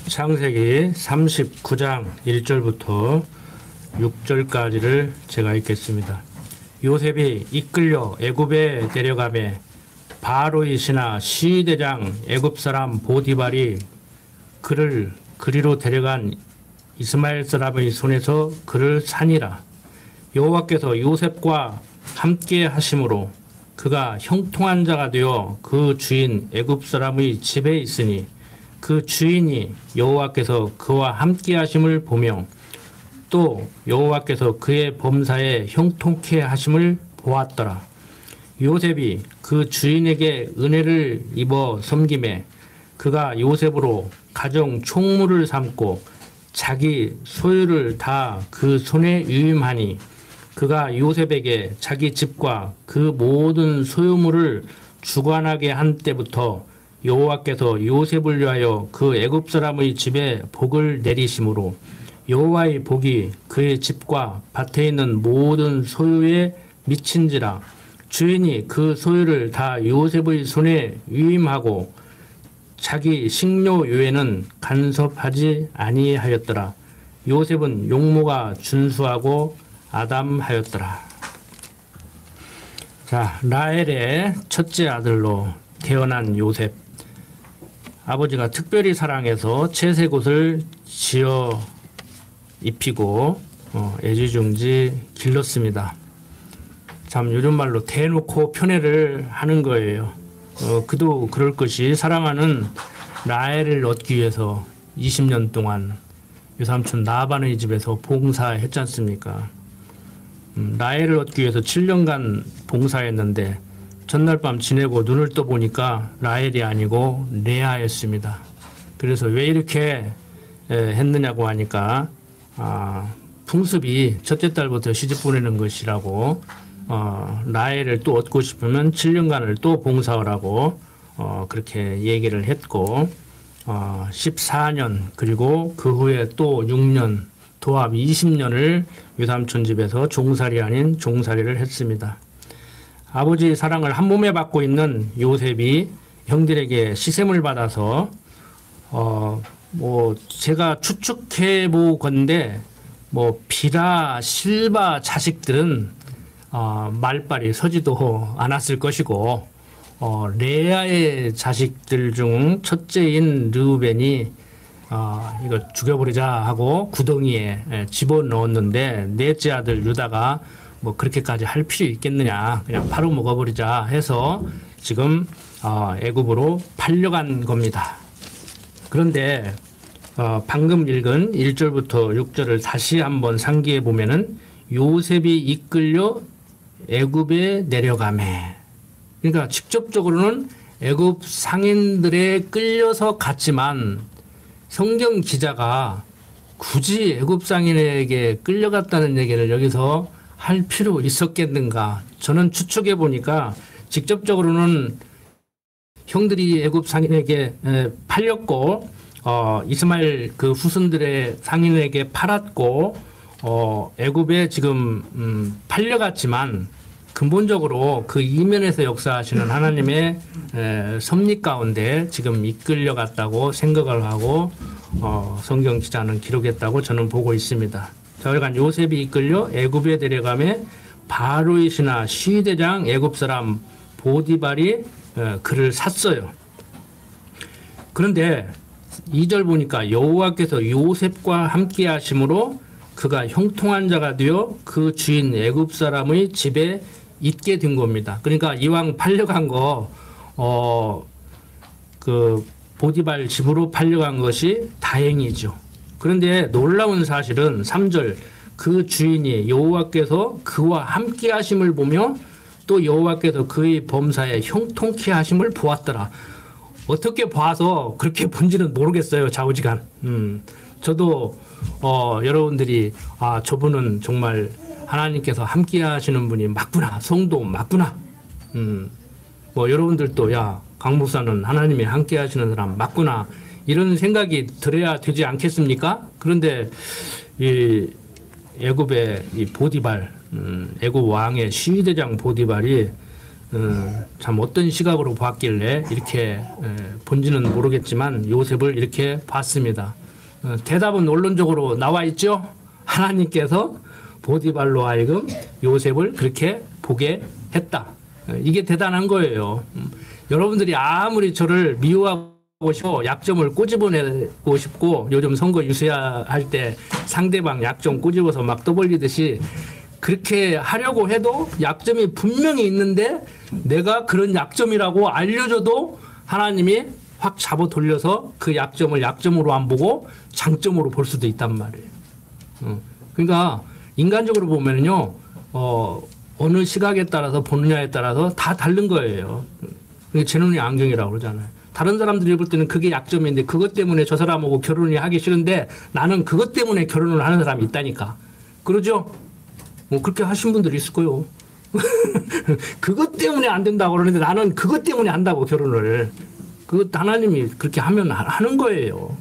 창세기 39장 1절부터 6절까지를 제가 읽겠습니다. 요셉이 이끌려 애굽에 데려가매 바로의 신하 시대장 애굽 사람 보디발이 그를 그리로 데려간 이스마엘 사람의 손에서 그를 산이라. 여호와께서 요셉과 함께 하심으로 그가 형통한 자가 되어 그 주인 애굽 사람의 집에 있으니 그 주인이 여호와께서 그와 함께 하심을 보며 또 여호와께서 그의 범사에 형통케 하심을 보았더라. 요셉이 그 주인에게 은혜를 입어 섬김에 그가 요셉으로 가정 총무를 삼고 자기 소유를 다 그 손에 유임하니 그가 요셉에게 자기 집과 그 모든 소유물을 주관하게 한 때부터 여호와께서 요셉을 위하여 그 애굽 사람의 집에 복을 내리심으로 여호와의 복이 그의 집과 밭에 있는 모든 소유에 미친지라. 주인이 그 소유를 다 요셉의 손에 위임하고 자기 식료 외에는 간섭하지 아니하였더라. 요셉은 용모가 준수하고 아담하였더라. 자, 라헬의 첫째 아들로 태어난 요셉. 아버지가 특별히 사랑해서 채색 옷을 지어 입히고 애지중지 길렀습니다. 참 요즘 말로 대놓고 편애를 하는 거예요. 그도 그럴 것이 사랑하는 라헬을 얻기 위해서 20년 동안 외삼촌 라반의 집에서 봉사했지 않습니까? 라헬을 얻기 위해서 7년간 봉사했는데 전날 밤 지내고 눈을 떠보니까 라헬이 아니고 레아였습니다. 그래서 왜 이렇게 했느냐고 하니까 풍습이 첫째 딸부터 시집 보내는 것이라고 라헬을 또 얻고 싶으면 7년간을 또 봉사하라고 그렇게 얘기를 했고 14년 그리고 그 후에 또 6년 도합 20년을 외삼촌 집에서 종살이 아닌 종살이를 했습니다. 아버지 사랑을 한 몸에 받고 있는 요셉이 형들에게 시샘을 받아서 제가 추측해 보건대 비라 실바 자식들은 말빨이 서지도 않았을 것이고 레아의 자식들 중 첫째인 르우벤이 이거 죽여버리자 하고 구덩이에 집어넣었는데 넷째 아들 유다가 그렇게까지 할 필요 있겠느냐 그냥 바로 먹어버리자 해서 지금 애굽으로 팔려간 겁니다. 그런데 방금 읽은 1절부터 6절을 다시 한번 상기해 보면은 요셉이 이끌려 애굽에 내려가매, 그러니까 직접적으로는 애굽 상인들에 끌려서 갔지만 성경 기자가 굳이 애굽 상인에게 끌려갔다는 얘기를 여기서 할 필요 있었겠는가? 저는 추측해 보니까 직접적으로는 형들이 애굽 상인에게 팔렸고 이스마엘 그 후손들의 상인에게 팔았고 애굽에 지금 팔려갔지만 근본적으로 그 이면에서 역사하시는 하나님의 섭리 가운데 지금 이끌려갔다고 생각을 하고 성경 기자는 기록했다고 저는 보고 있습니다. 저희가 요셉이 이끌려 애굽에 데려가매 바로의 신하 시대장 애굽 사람 보디발이 그를 샀어요. 그런데 2절 보니까 여호와께서 요셉과 함께 하심으로 그가 형통한 자가 되어 그 주인 애굽 사람의 집에 있게 된 겁니다. 그러니까 이왕 팔려간 거 그 보디발 집으로 팔려간 것이 다행이죠. 그런데 놀라운 사실은 3절 그 주인이 여호와께서 그와 함께 하심을 보며 또 여호와께서 그의 범사에 형통케 하심을 보았더라. 어떻게 봐서 그렇게 본지는 모르겠어요. 좌우지간. 저도 여러분들이 저분은 정말 하나님께서 함께 하시는 분이 맞구나. 성도 맞구나. 여러분들도 강 목사는 하나님이 함께 하시는 사람 맞구나. 이런 생각이 들어야 되지 않겠습니까? 그런데 이 애굽의 이 보디발, 애굽 왕의 시위대장 보디발이 참 어떤 시각으로 봤길래 이렇게 본지는 모르겠지만 요셉을 이렇게 봤습니다. 대답은 원론적으로 나와 있죠. 하나님께서 보디발로 하여금 요셉을 그렇게 보게 했다. 이게 대단한 거예요. 여러분들이 아무리 저를 미워하고 싶고 약점을 꼬집어내고 싶고 요즘 선거 유세할 때 상대방 약점 꼬집어서 막 떠벌리듯이 그렇게 하려고 해도 약점이 분명히 있는데 내가 그런 약점이라고 알려줘도 하나님이 확 잡아 돌려서 그 약점을 약점으로 안 보고 장점으로 볼 수도 있단 말이에요. 그러니까 인간적으로 보면요, 어느 시각에 따라서 보느냐에 따라서 다 다른 거예요. 제 눈이 안경이라고 그러잖아요. 다른 사람들이 볼 때는 그게 약점인데 그것 때문에 저 사람하고 결혼이 하기 싫은데 나는 그것 때문에 결혼을 하는 사람이 있다니까. 그러죠? 그렇게 하신 분들이 있을 거예요. 그것 때문에 안 된다고 그러는데 나는 그것 때문에 한다고 결혼을. 그것 하나님이 그렇게 하면 하는 거예요.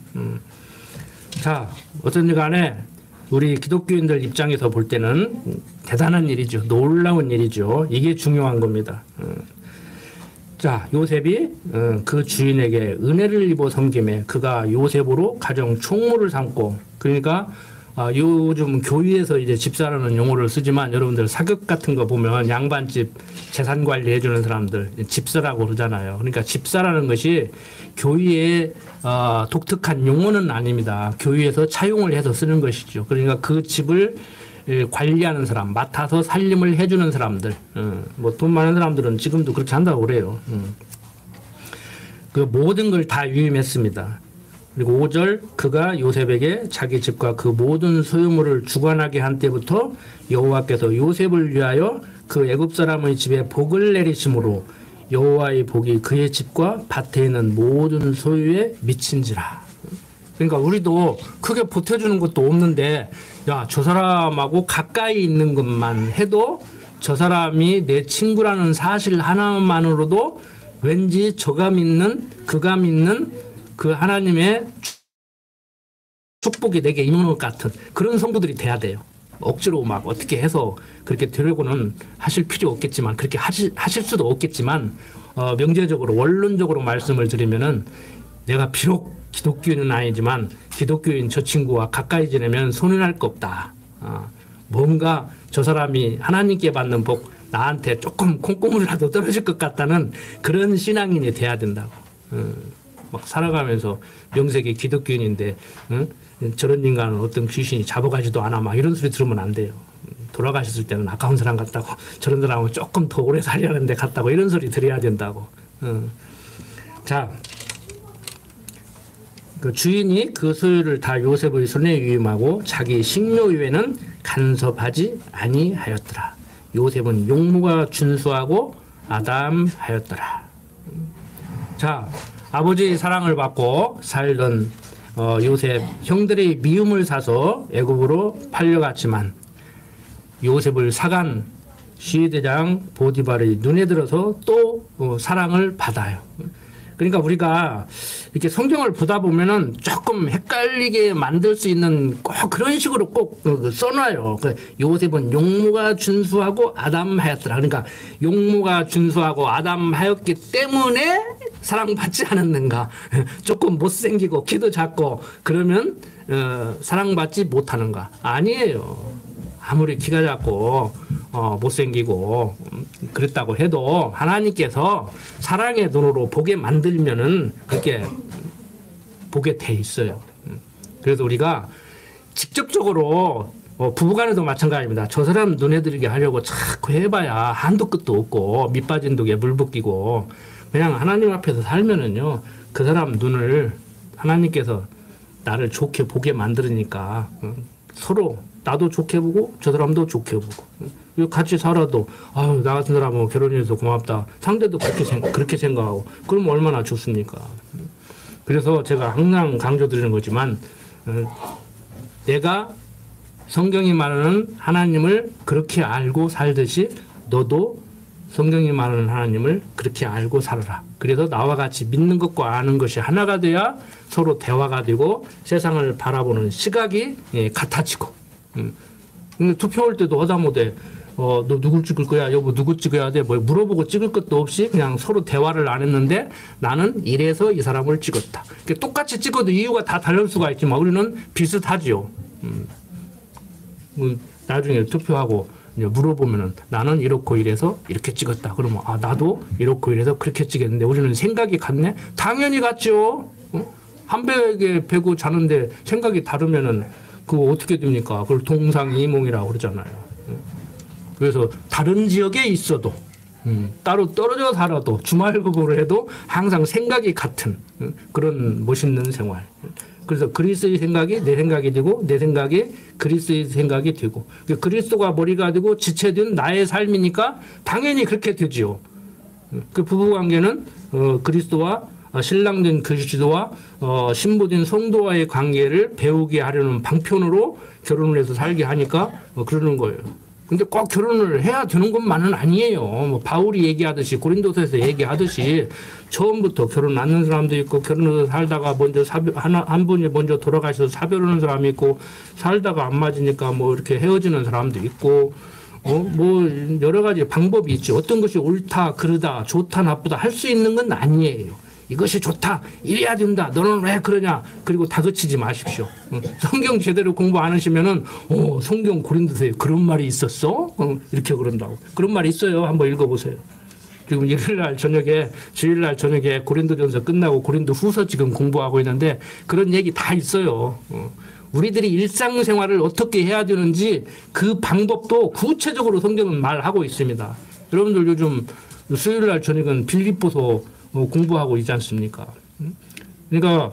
자, 어쨌든 간에 우리 기독교인들 입장에서 볼 때는 대단한 일이죠. 놀라운 일이죠. 이게 중요한 겁니다. 자, 요셉이 그 주인에게 은혜를 입어 섬김에 그가 요셉으로 가정 총무를 삼고, 그러니까 요즘 교회에서 이제 집사라는 용어를 쓰지만 여러분들 사극 같은 거 보면 양반집 재산 관리해 주는 사람들 집사라고 그러잖아요. 그러니까 집사라는 것이 교회의 독특한 용어는 아닙니다. 교회에서 차용을 해서 쓰는 것이죠. 그러니까 그 집을 관리하는 사람, 맡아서 살림을 해주는 사람들, 뭐 돈 많은 사람들은 지금도 그렇게 한다고 그래요. 그 모든 걸 다 위임했습니다. 그리고 5절 그가 요셉에게 자기 집과 그 모든 소유물을 주관하게 한 때부터 여호와께서 요셉을 위하여 그 애굽 사람의 집에 복을 내리심으로 여호와의 복이 그의 집과 밭에 있는 모든 소유에 미친지라. 그러니까 우리도 크게 보태주는 것도 없는데 야, 저 사람하고 가까이 있는 것만 해도 저 사람이 내 친구라는 사실 하나만으로도 왠지 저가 믿는 그가 믿는 그 하나님의 축복이 내게 임하는 것 같은 그런 성도들이 돼야 돼요. 억지로 막 어떻게 해서 그렇게 되려고는 하실 필요 없겠지만 그렇게 하실 수도 없겠지만 명제적으로 원론적으로 말씀을 드리면은 내가 비록 기독교인은 아니지만 기독교인 저 친구와 가까이 지내면 손해날 거 없다. 뭔가 저 사람이 하나님께 받는 복 나한테 조금 콩고물이라도 떨어질 것 같다는 그런 신앙인이 돼야 된다고. 막 살아가면서 명색이 기독교인인데 저런 인간은 어떤 귀신이 잡아가지도 않아 막 이런 소리 들으면 안 돼요. 돌아가셨을 때는 아까운 사람 같다고 저런 사람은 조금 더 오래 살려는 데 같다고 이런 소리 들어야 된다고. 자, 그 주인이 그 소유를 다 요셉의 손에 위임하고 자기 식료 외에는 간섭하지 아니하였더라. 요셉은 용모가 준수하고 아담하였더라. 자, 아버지의 사랑을 받고 살던 요셉 형들의 미움을 사서 애굽으로 팔려갔지만 요셉을 사간 시대장 보디발의 눈에 들어서 또 사랑을 받아요. 그러니까 우리가 이렇게 성경을 보다 보면은 조금 헷갈리게 만들 수 있는 꼭 그런 식으로 꼭 써놔요. 요셉은 용모가 준수하고 아담하였더라. 그러니까 용모가 준수하고 아담하였기 때문에 사랑받지 않았는가. 조금 못생기고 키도 작고 그러면 사랑받지 못하는가. 아니에요. 아무리 키가 작고 못생기고 그랬다고 해도 하나님께서 사랑의 눈으로 보게 만들면은 그렇게 보게 돼 있어요. 그래서 우리가 직접적으로 부부간에도 마찬가지입니다. 저 사람 눈에 들게 하려고 자꾸 해봐야 한도 끝도 없고 밑빠진 독에 물 붓기고 그냥 하나님 앞에서 살면은요 그 사람 눈을 하나님께서 나를 좋게 보게 만들으니까 서로 나도 좋게 보고 저 사람도 좋게 보고 같이 살아도 아유 나 같은 사람하고 결혼해서 고맙다 상대도 그렇게 생각하고 그럼 얼마나 좋습니까. 그래서 제가 항상 강조드리는 거지만 내가 성경이 말하는 하나님을 그렇게 알고 살듯이 너도 성경이 말하는 하나님을 그렇게 알고 살아라. 그래서 나와 같이 믿는 것과 아는 것이 하나가 돼야 서로 대화가 되고 세상을 바라보는 시각이 같아지고 투표할 때도 허다못해 너 누굴 찍을 거야? 여보 누구 찍어야 돼? 뭐 물어보고 찍을 것도 없이 그냥 서로 대화를 안 했는데 나는 이래서 이 사람을 찍었다. 똑같이 찍어도 이유가 다 다를 수가 있지만 우리는 비슷하지요. 나중에 투표하고 이제 물어보면은 나는 이렇고 이래서 이렇게 찍었다. 그러면 나도 이렇고 이래서 그렇게 찍었는데 우리는 생각이 같네? 당연히 같죠. 한 베개 베고 자는데 생각이 다르면은 그거 어떻게 됩니까? 그걸 동상이몽이라고 그러잖아요. 그래서 다른 지역에 있어도 따로 떨어져 살아도 주말급으로 해도 항상 생각이 같은 그런 멋있는 생활. 그래서 그리스의 생각이 내 생각이 되고 내 생각이 그리스의 생각이 되고 그리스도가 머리가 되고 지체된 나의 삶이니까 당연히 그렇게 되지요. 그 부부관계는 그리스도와 신랑된 그리스도와 신부된 성도와의 관계를 배우게 하려는 방편으로 결혼을 해서 살게 하니까 그러는 거예요. 근데 꼭 결혼을 해야 되는 것만은 아니에요. 뭐 바울이 얘기하듯이 고린도서에서 얘기하듯이 처음부터 결혼 안 하는 사람도 있고 결혼해서 살다가 먼저 한 분이 먼저 돌아가셔서 사별하는 사람이 있고 살다가 안 맞으니까 뭐 이렇게 헤어지는 사람도 있고 뭐 여러 가지 방법이 있죠. 어떤 것이 옳다, 그르다, 좋다, 나쁘다 할 수 있는 건 아니에요. 이것이 좋다, 이래야 된다, 너는 왜 그러냐, 그리고 다그치지 마십시오. 성경 제대로 공부 안 하시면은, 성경 고린도서에 그런 말이 있었어? 이렇게 그런다고. 그런 말이 있어요. 한번 읽어보세요. 지금 주일날 저녁에 고린도전서 끝나고 고린도 후서 지금 공부하고 있는데 그런 얘기 다 있어요. 우리들이 일상생활을 어떻게 해야 되는지 그 방법도 구체적으로 성경은 말하고 있습니다. 여러분들 요즘 수요일날 저녁은 빌립보서 공부하고 있지 않습니까? 그러니까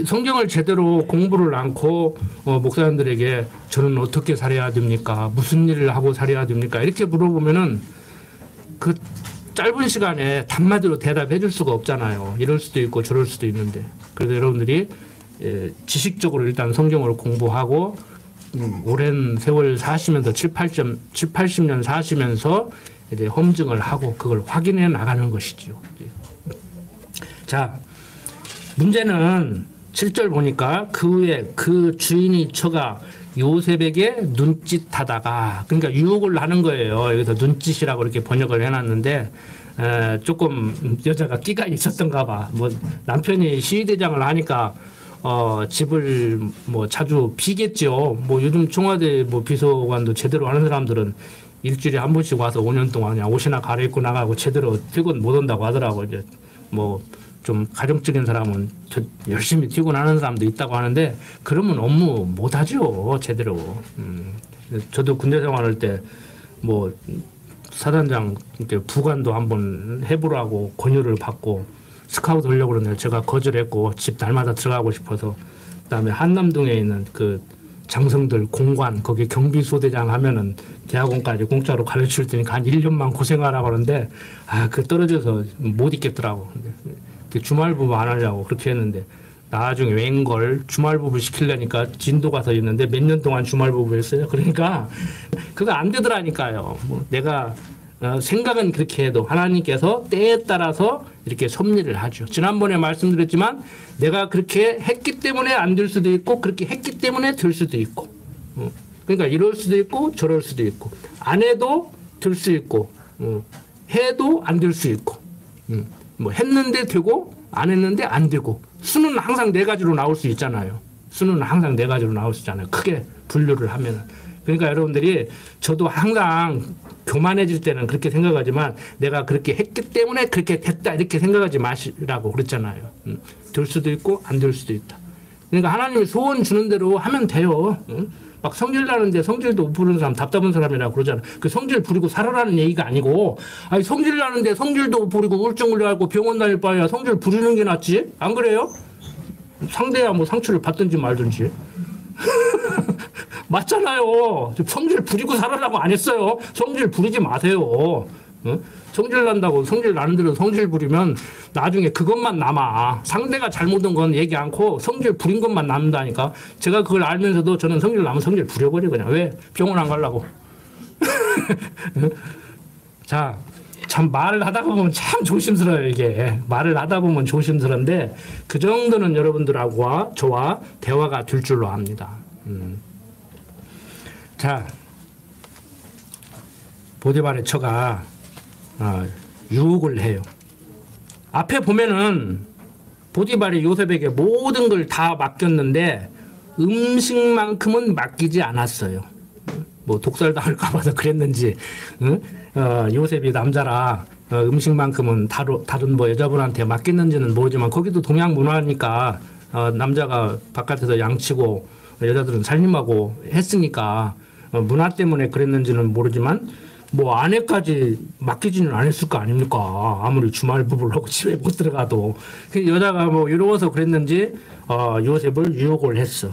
성경을 제대로 공부를 않고 목사님들에게 저는 어떻게 살아야 됩니까? 무슨 일을 하고 살아야 됩니까? 이렇게 물어보면은 그 짧은 시간에 단마디로 대답해 줄 수가 없잖아요. 이럴 수도 있고 저럴 수도 있는데. 그래서 여러분들이 지식적으로 일단 성경을 공부하고 오랜 세월 사시면서 80년 사시면서 이제 검증을 하고 그걸 확인해 나가는 것이죠. 자, 문제는 7절 보니까 그 후에 그 주인이 처가 요셉에게 눈짓하다가, 그러니까 유혹을 하는 거예요. 여기서 눈짓이라고 이렇게 번역을 해놨는데 조금 여자가 끼가 있었던가 봐. 뭐 남편이 시위대장을 하니까 집을 뭐 자주 비겠죠. 뭐 요즘 청와대 뭐 비서관도 제대로 하는 사람들은 일주일에 한 번씩 와서 5년 동안 그냥 옷이나 갈아입고 나가고 제대로 퇴근 못 온다고 하더라고. 이제 뭐 좀 가정적인 사람은 열심히 퇴근하는 사람도 있다고 하는데 그러면 업무 못 하죠. 제대로. 저도 군대 생활할 때 뭐 사단장 부관도 한번 해보라고 권유를 받고 스카우트 하려고 그러는데 제가 거절했고 집 날마다 들어가고 싶어서 그다음에 한남동에 있는 그 장성들 공관 거기 경비소대장 하면은 대학원까지 공짜로 가르칠 테니까 한 1년만 고생하라고 하는데 그 떨어져서 못 있겠더라고. 주말부부 안 하려고 그렇게 했는데 나중에 웬걸 주말부부 시키려니까 진도 가서 있는데 몇 년 동안 주말부부 했어요. 그러니까 그거 안 되더라니까요. 뭐 내가 생각은 그렇게 해도 하나님께서 때에 따라서 이렇게 섭리를 하죠. 지난번에 말씀드렸지만 내가 그렇게 했기 때문에 안 될 수도 있고 그렇게 했기 때문에 될 수도 있고 그러니까 이럴 수도 있고 저럴 수도 있고 안 해도 될 수 있고 해도 안 될 수 있고 뭐 했는데 되고 안 했는데 안 되고 수는 항상 네 가지로 나올 수 있잖아요. 수는 항상 네 가지로 나올 수 있잖아요. 크게 분류를 하면은. 그러니까 여러분들이 저도 항상 교만해질 때는 그렇게 생각하지만 내가 그렇게 했기 때문에 그렇게 됐다 이렇게 생각하지 마시라고 그랬잖아요. 될 수도 있고 안 될 수도 있다. 그러니까 하나님이 소원 주는 대로 하면 돼요. 막 성질 나는데 성질도 못 부르는 사람 답답한 사람이라고 그러잖아. 그 성질 부리고 살아라는 얘기가 아니고 아니 성질 나는데 성질도 못 부리고 우울증 걸려갖고 병원 다닐 바에야 성질 부리는 게 낫지? 안 그래요? 상대야 뭐 상처를 받든지 말든지. 맞잖아요. 성질 부리고 살아라고 안 했어요. 성질 부리지 마세요. 성질 난다고 성질 나는 대로 성질 부리면 나중에 그것만 남아. 상대가 잘못한 건 얘기 않고 성질 부린 것만 남는다니까. 제가 그걸 알면서도 저는 성질 나면 성질 부려버려 그냥. 왜? 병원 안 가려고. 자, 참 말을 하다 보면 참 조심스러워요. 이게 말을 하다 보면 조심스러운데 그 정도는 여러분들하고 저와 대화가 될 줄로 압니다. 자, 보디발의 처가 유혹을 해요. 앞에 보면은 보디발이 요셉에게 모든 걸 다 맡겼는데 음식만큼은 맡기지 않았어요. 뭐 독살 당할까 봐서 그랬는지 요셉이 남자라 음식만큼은 다른 뭐 여자분한테 맡겼는지는 모르지만 거기도 동양 문화니까 남자가 바깥에서 양치고 여자들은 살림하고 했으니까 문화 때문에 그랬는지는 모르지만 뭐 아내까지 맡기지는 않았을 거 아닙니까? 아무리 주말 부부라고 집에 못 들어가도 여자가 뭐 이러워서 그랬는지 요셉을 유혹을 했어.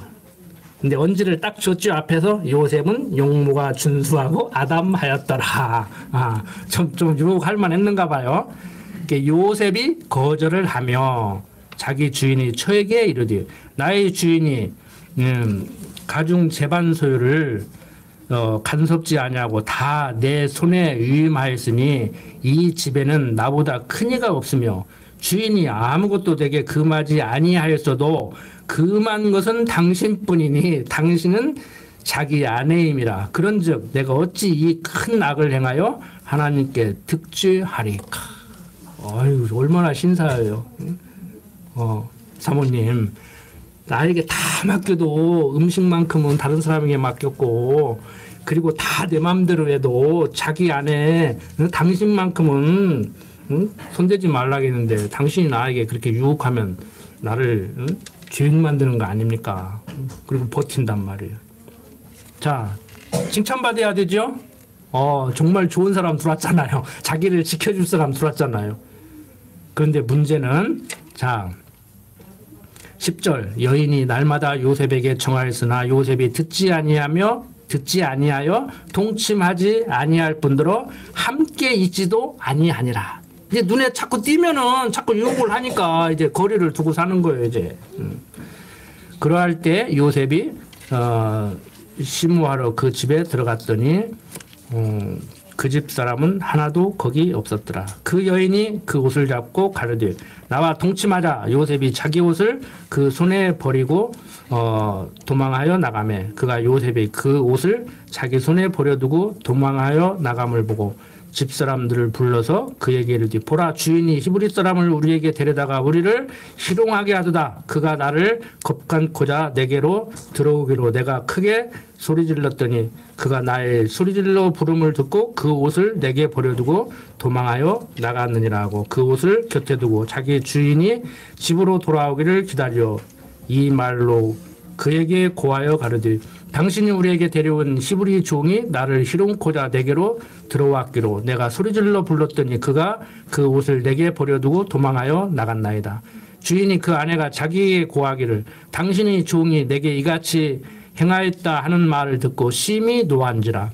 근데 언지를 딱 줬죠. 앞에서 요셉은 용모가 준수하고 아담하였더라. 좀 유혹할 만했는가 봐요. 요셉이 거절을 하며 자기 주인이 처에게 이르되 나의 주인이 가중 재반 소유를 간섭지 아니하고 다 내 손에 위임하였으니 이 집에는 나보다 큰 이가 없으며 주인이 아무것도 내게 금하지 아니하였어도 금한 것은 당신뿐이니 당신은 자기 아내임이라. 그런즉 내가 어찌 이 큰 악을 행하여 하나님께 득죄하리까. 아유 얼마나 신사해요. 사모님 나에게 다 맡겨도 음식만큼은 다른 사람에게 맡겼고 그리고 다 내 맘대로 해도 자기 아내 당신만큼은 손대지 말라겠는데 당신이 나에게 그렇게 유혹하면 나를 주인 만드는 거 아닙니까? 그리고 버틴단 말이에요. 자, 칭찬받아야 되죠? 정말 좋은 사람 들어왔잖아요. 자기를 지켜줄 사람 들어왔잖아요. 그런데 문제는 자 10절 여인이 날마다 요셉에게 청하였으나 요셉이 듣지 아니하여 동침하지 아니할 뿐더러 함께 있지도 아니하니라. 이제 눈에 자꾸 띄면은 자꾸 유혹을 하니까 이제 거리를 두고 사는 거예요. 이제 그러할 때 요셉이 심우하러 그 집에 들어갔더니 그 집 사람은 하나도 거기 없었더라. 그 여인이 그 옷을 잡고 가르되 나와 동침하자. 요셉이 자기 옷을 그 손에 버리고 도망하여 나가매 그가 요셉이 그 옷을 자기 손에 버려두고 도망하여 나감을 보고 집사람들을 불러서 그에게 이르되 보라 주인이 히브리 사람을 우리에게 데려다가 우리를 희롱하게 하도다. 그가 나를 겁간고자 내게로 들어오기로 내가 크게 소리질렀더니 그가 나의 소리질러 부름을 듣고 그 옷을 내게 버려두고 도망하여 나갔느니라 하고 그 옷을 곁에 두고 자기 주인이 집으로 돌아오기를 기다려 이 말로 그에게 고하여 가르되 당신이 우리에게 데려온 히브리 종이 나를 희롱코자 내게로 들어왔기로 내가 소리질러 불렀더니 그가 그 옷을 내게 버려두고 도망하여 나갔나이다. 주인이 그 아내가 자기에게 고하기를 당신의 종이 내게 이같이 행하였다 하는 말을 듣고 심히 노한지라.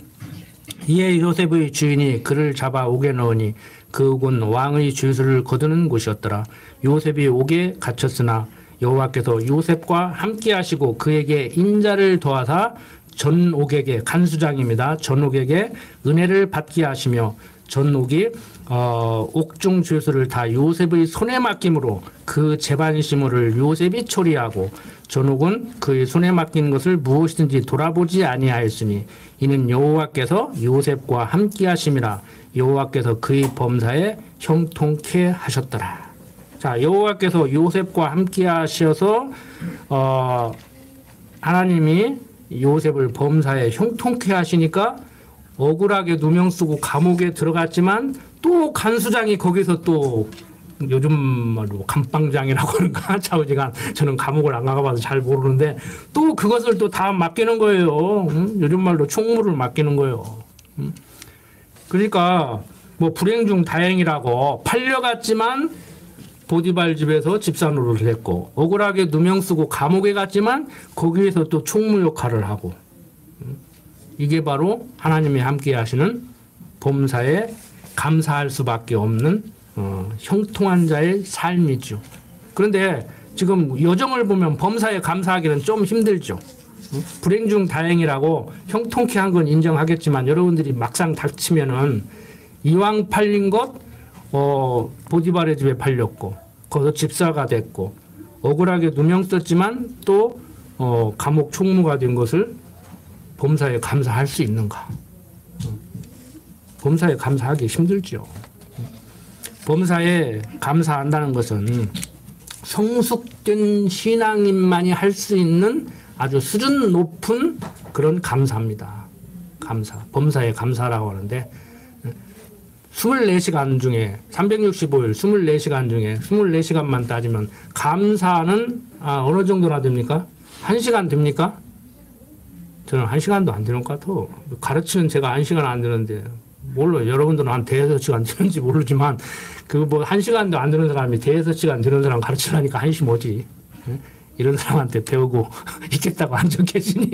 이에 요셉의 주인이 그를 잡아 옥에 넣으니 그 옥은 왕의 주술을 거두는 곳이었더라. 요셉이 옥에 갇혔으나 여호와께서 요셉과 함께 하시고 그에게 인자를 더하사 전옥에게 간수장입니다. 전옥에게 은혜를 받게 하시며 전옥이 옥중 죄수를 다 요셉의 손에 맡김으로 그 재반시물을 요셉이 처리하고 전옥은 그의 손에 맡긴 것을 무엇이든지 돌아보지 아니하였으니 이는 여호와께서 요셉과 함께 하심이라. 여호와께서 그의 범사에 형통케 하셨더라. 자, 여호와께서 요셉과 함께 하셔서 하나님이 요셉을 범사에 형통케 하시니까 억울하게 누명 쓰고 감옥에 들어갔지만 또 간수장이 거기서 또 요즘 말로 감방장이라고 하는가 좌우지간 저는 감옥을 안 가봐서 잘 모르는데 또 그것을 또 다 맡기는 거예요. 요즘 말로 총무를 맡기는 거예요. 그러니까 뭐 불행 중 다행이라고 팔려갔지만 보디발 집에서 집사 노릇을 했고 억울하게 누명 쓰고 감옥에 갔지만 거기에서 또 총무 역할을 하고 이게 바로 하나님이 함께 하시는 범사에 감사할 수밖에 없는 형통한 자의 삶이죠. 그런데 지금 여정을 보면 범사에 감사하기는 좀 힘들죠. 불행 중 다행이라고 형통케 한 건 인정하겠지만 여러분들이 막상 닥치면은 이왕 팔린 것 보디발의 집에 팔렸고 거기서 집사가 됐고 억울하게 누명 썼지만 또 감옥 총무가 된 것을 범사에 감사할 수 있는가? 범사에 감사하기 힘들죠. 범사에 감사한다는 것은 성숙된 신앙인만이 할 수 있는 아주 수준 높은 그런 감사입니다. 감사. 범사에 감사라고 하는데 24시간 중에 365일 24시간 중에 24시간만 따지면 감사는 어느 정도나 됩니까? 1시간 됩니까? 저는 1시간도 안 되는 것 같아요. 가르치는 제가 1시간 안 되는데 몰라요. 여러분들은 한 대여섯 시간 되는지 모르지만 그 뭐 1시간도 안 되는 사람이 대여섯 시간 되는 사람 가르치려니까 한시 뭐지? 이런 사람한테 배우고 있겠다고 앉아 계시니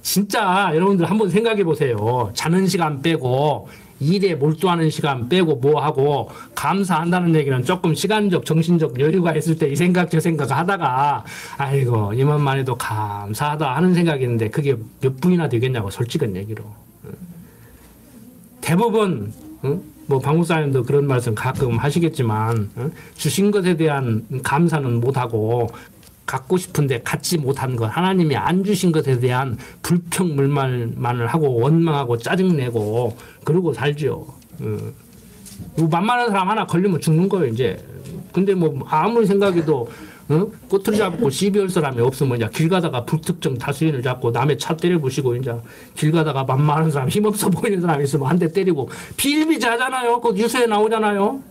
진짜 여러분들 한번 생각해 보세요. 자는 시간 빼고 일에 몰두하는 시간 빼고 뭐 하고 감사한다는 얘기는 조금 시간적 정신적 여유가 있을 때 이 생각 저 생각 하다가 아이고 이만만 해도 감사하다 하는 생각이 있는데 그게 몇 분이나 되겠냐고 솔직한 얘기로. 대부분 뭐 방국사님도 그런 말씀 가끔 하시겠지만 주신 것에 대한 감사는 못하고 갖고 싶은데 갖지 못한 것 하나님이 안 주신 것에 대한 불평불만을 하고 원망하고 짜증내고 그러고 살죠. 만만한 사람 하나 걸리면 죽는 거예요 이제. 근데 뭐 아무리 생각해도 꼬투리 잡고 시비할 사람이 없으면 이제 길 가다가 불특정 다수인을 잡고 남의 차 때려부시고 이제 길 가다가 만만한 사람 힘없어 보이는 사람이 있으면 한 대 때리고 비일비재하잖아요. 그 뉴스에 나오잖아요.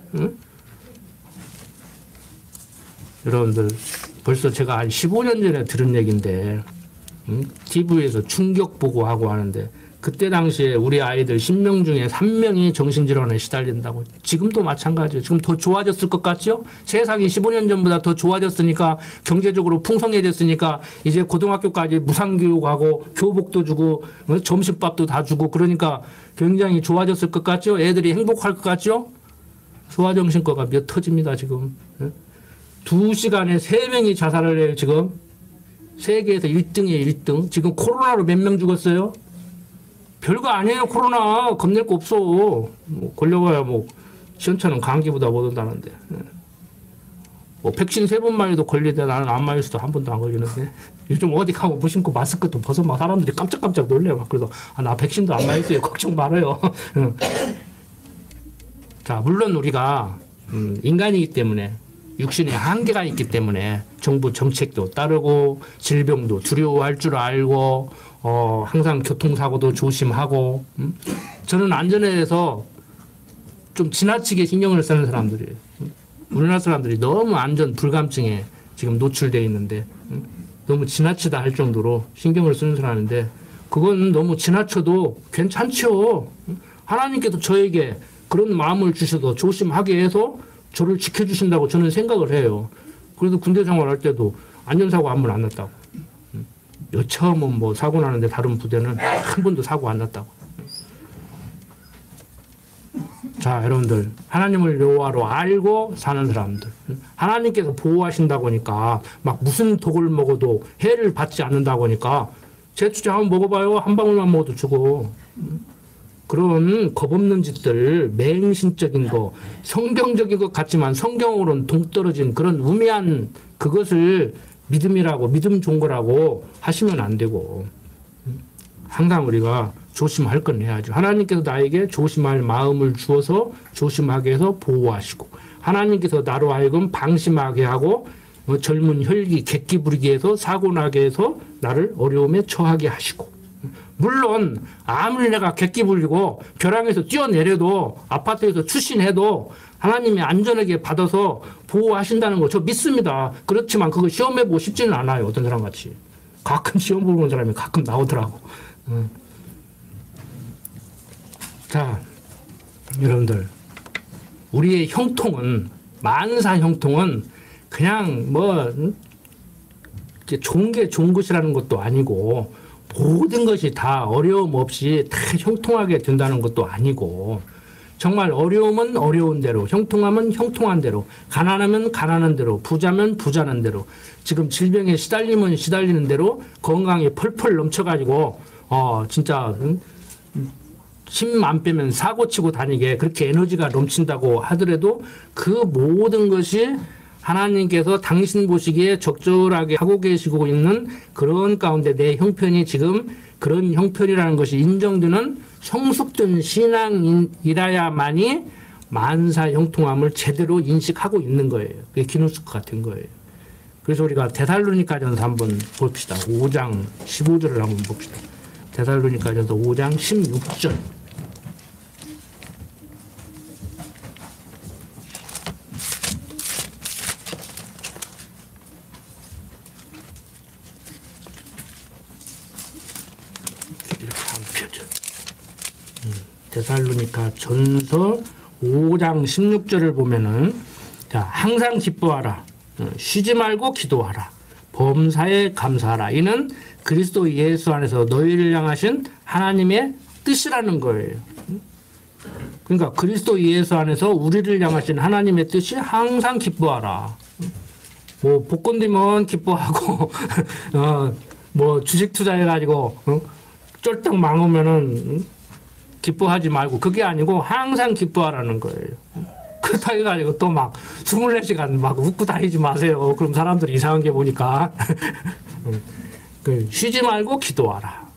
여러분들 벌써 제가 한 15년 전에 들은 얘기인데 TV에서 충격 보고하고 하는데 그때 당시에 우리 아이들 10명 중에 3명이 정신질환에 시달린다고. 지금도 마찬가지예요. 지금 더 좋아졌을 것 같죠? 세상이 15년 전보다 더 좋아졌으니까 경제적으로 풍성해졌으니까 이제 고등학교까지 무상교육하고 교복도 주고 점심밥도 다 주고 그러니까 굉장히 좋아졌을 것 같죠? 애들이 행복할 것 같죠? 소아정신과가 몇 터집니다 지금. 2시간에 3명이 자살을 해요 지금. 세계에서 1등이에요 1등. 지금 코로나로 몇 명 죽었어요? 별거 아니에요. 코로나 겁낼 거 없어. 뭐 걸려봐야 뭐 시원찮은 감기보다 못 온다는데. 뭐 백신 3번만 해도 걸리대. 나는 안 맞았어도 한 번도 안 걸리는데. 요즘 어디 가면 무심코 마스크도 벗어 막 사람들이 깜짝깜짝 놀래요. 막 그래서 나 백신도 안 맞았어요. 걱정 말아요. 자, 물론 우리가 인간이기 때문에 육신에 한계가 있기 때문에 정부 정책도 따르고 질병도 두려워할 줄 알고 항상 교통사고도 조심하고 저는 안전에 대해서 좀 지나치게 신경을 쓰는 사람들이에요. 우리나라 사람들이 너무 안전 불감증에 지금 노출되어 있는데 너무 지나치다 할 정도로 신경을 쓰는 사람인데 그건 너무 지나쳐도 괜찮죠. 하나님께서 저에게 그런 마음을 주셔서 조심하게 해서 저를 지켜주신다고 저는 생각을 해요. 그래도 군대 생활할 때도 안전사고 한 번 안 났다고. 여차하면 뭐 사고 나는데 다른 부대는 한 번도 사고 안 났다고. 자, 여러분들 하나님을 여호와로 알고 사는 사람들, 하나님께서 보호하신다고 하니까 막 무슨 독을 먹어도 해를 받지 않는다고 하니까 제추제 한번 먹어봐요. 한 방울만 먹어도 죽어. 그런 겁없는 짓들, 맹신적인 거, 성경적인 것 같지만 성경으로는 동떨어진 그런 우매한 그것을 믿음이라고, 믿음 좋은 거라고 하시면 안 되고 항상 우리가 조심할 건 해야죠. 하나님께서 나에게 조심할 마음을 주어서 조심하게 해서 보호하시고 하나님께서 나로 하여금 방심하게 하고 젊은 혈기, 객기 부리게 해서 사고 나게 해서 나를 어려움에 처하게 하시고 물론 아무리 내가 객기 부리고 벼랑에서 뛰어내려도 아파트에서 출신해도 하나님이 안전하게 받아서 보호하신다는 거 저 믿습니다. 그렇지만 그거 시험해보고 싶지는 않아요. 어떤 사람같이. 가끔 시험 보는 사람이 가끔 나오더라고. 자, 여러분들 우리의 형통은 만사 형통은 그냥 뭐 좋은 게 좋은 것이라는 것도 아니고 모든 것이 다 어려움 없이 다 형통하게 된다는 것도 아니고 정말 어려움은 어려운 대로 형통하면 형통한 대로 가난하면 가난한 대로 부자면 부자는 대로 지금 질병에 시달리면 시달리는 대로 건강이 펄펄 넘쳐가지고 진짜 힘 안 빼면 사고 치고 다니게 그렇게 에너지가 넘친다고 하더라도 그 모든 것이 하나님께서 당신 보시기에 적절하게 하고 계시고 있는 그런 가운데 내 형편이 지금 그런 형편이라는 것이 인정되는 성숙된 신앙이라야만이 만사 형통함을 제대로 인식하고 있는 거예요. 그게 기누스크 같은 거예요. 그래서 우리가 데살로니가전서 한번 봅시다. 5장 15절을 한번 봅시다. 데살로니가전서 5장 16절. 데살로니가 전서 5장 16절을 보면은 자, 항상 기뻐하라. 쉬지 말고 기도하라. 범사에 감사하라. 이는 그리스도 예수 안에서 너희를 향하신 하나님의 뜻이라는 거예요. 그러니까 그리스도 예수 안에서 우리를 향하신 하나님의 뜻이 항상 기뻐하라. 뭐 복권 되면 기뻐하고 뭐 주식 투자해가지고 쫄딱 망하면은 기뻐하지 말고 그게 아니고 항상 기뻐하라는 거예요. 그렇다 해가지고 또 막 24시간 막 웃고 다니지 마세요. 그럼 사람들이 이상한 게 보니까 쉬지 말고 기도하라.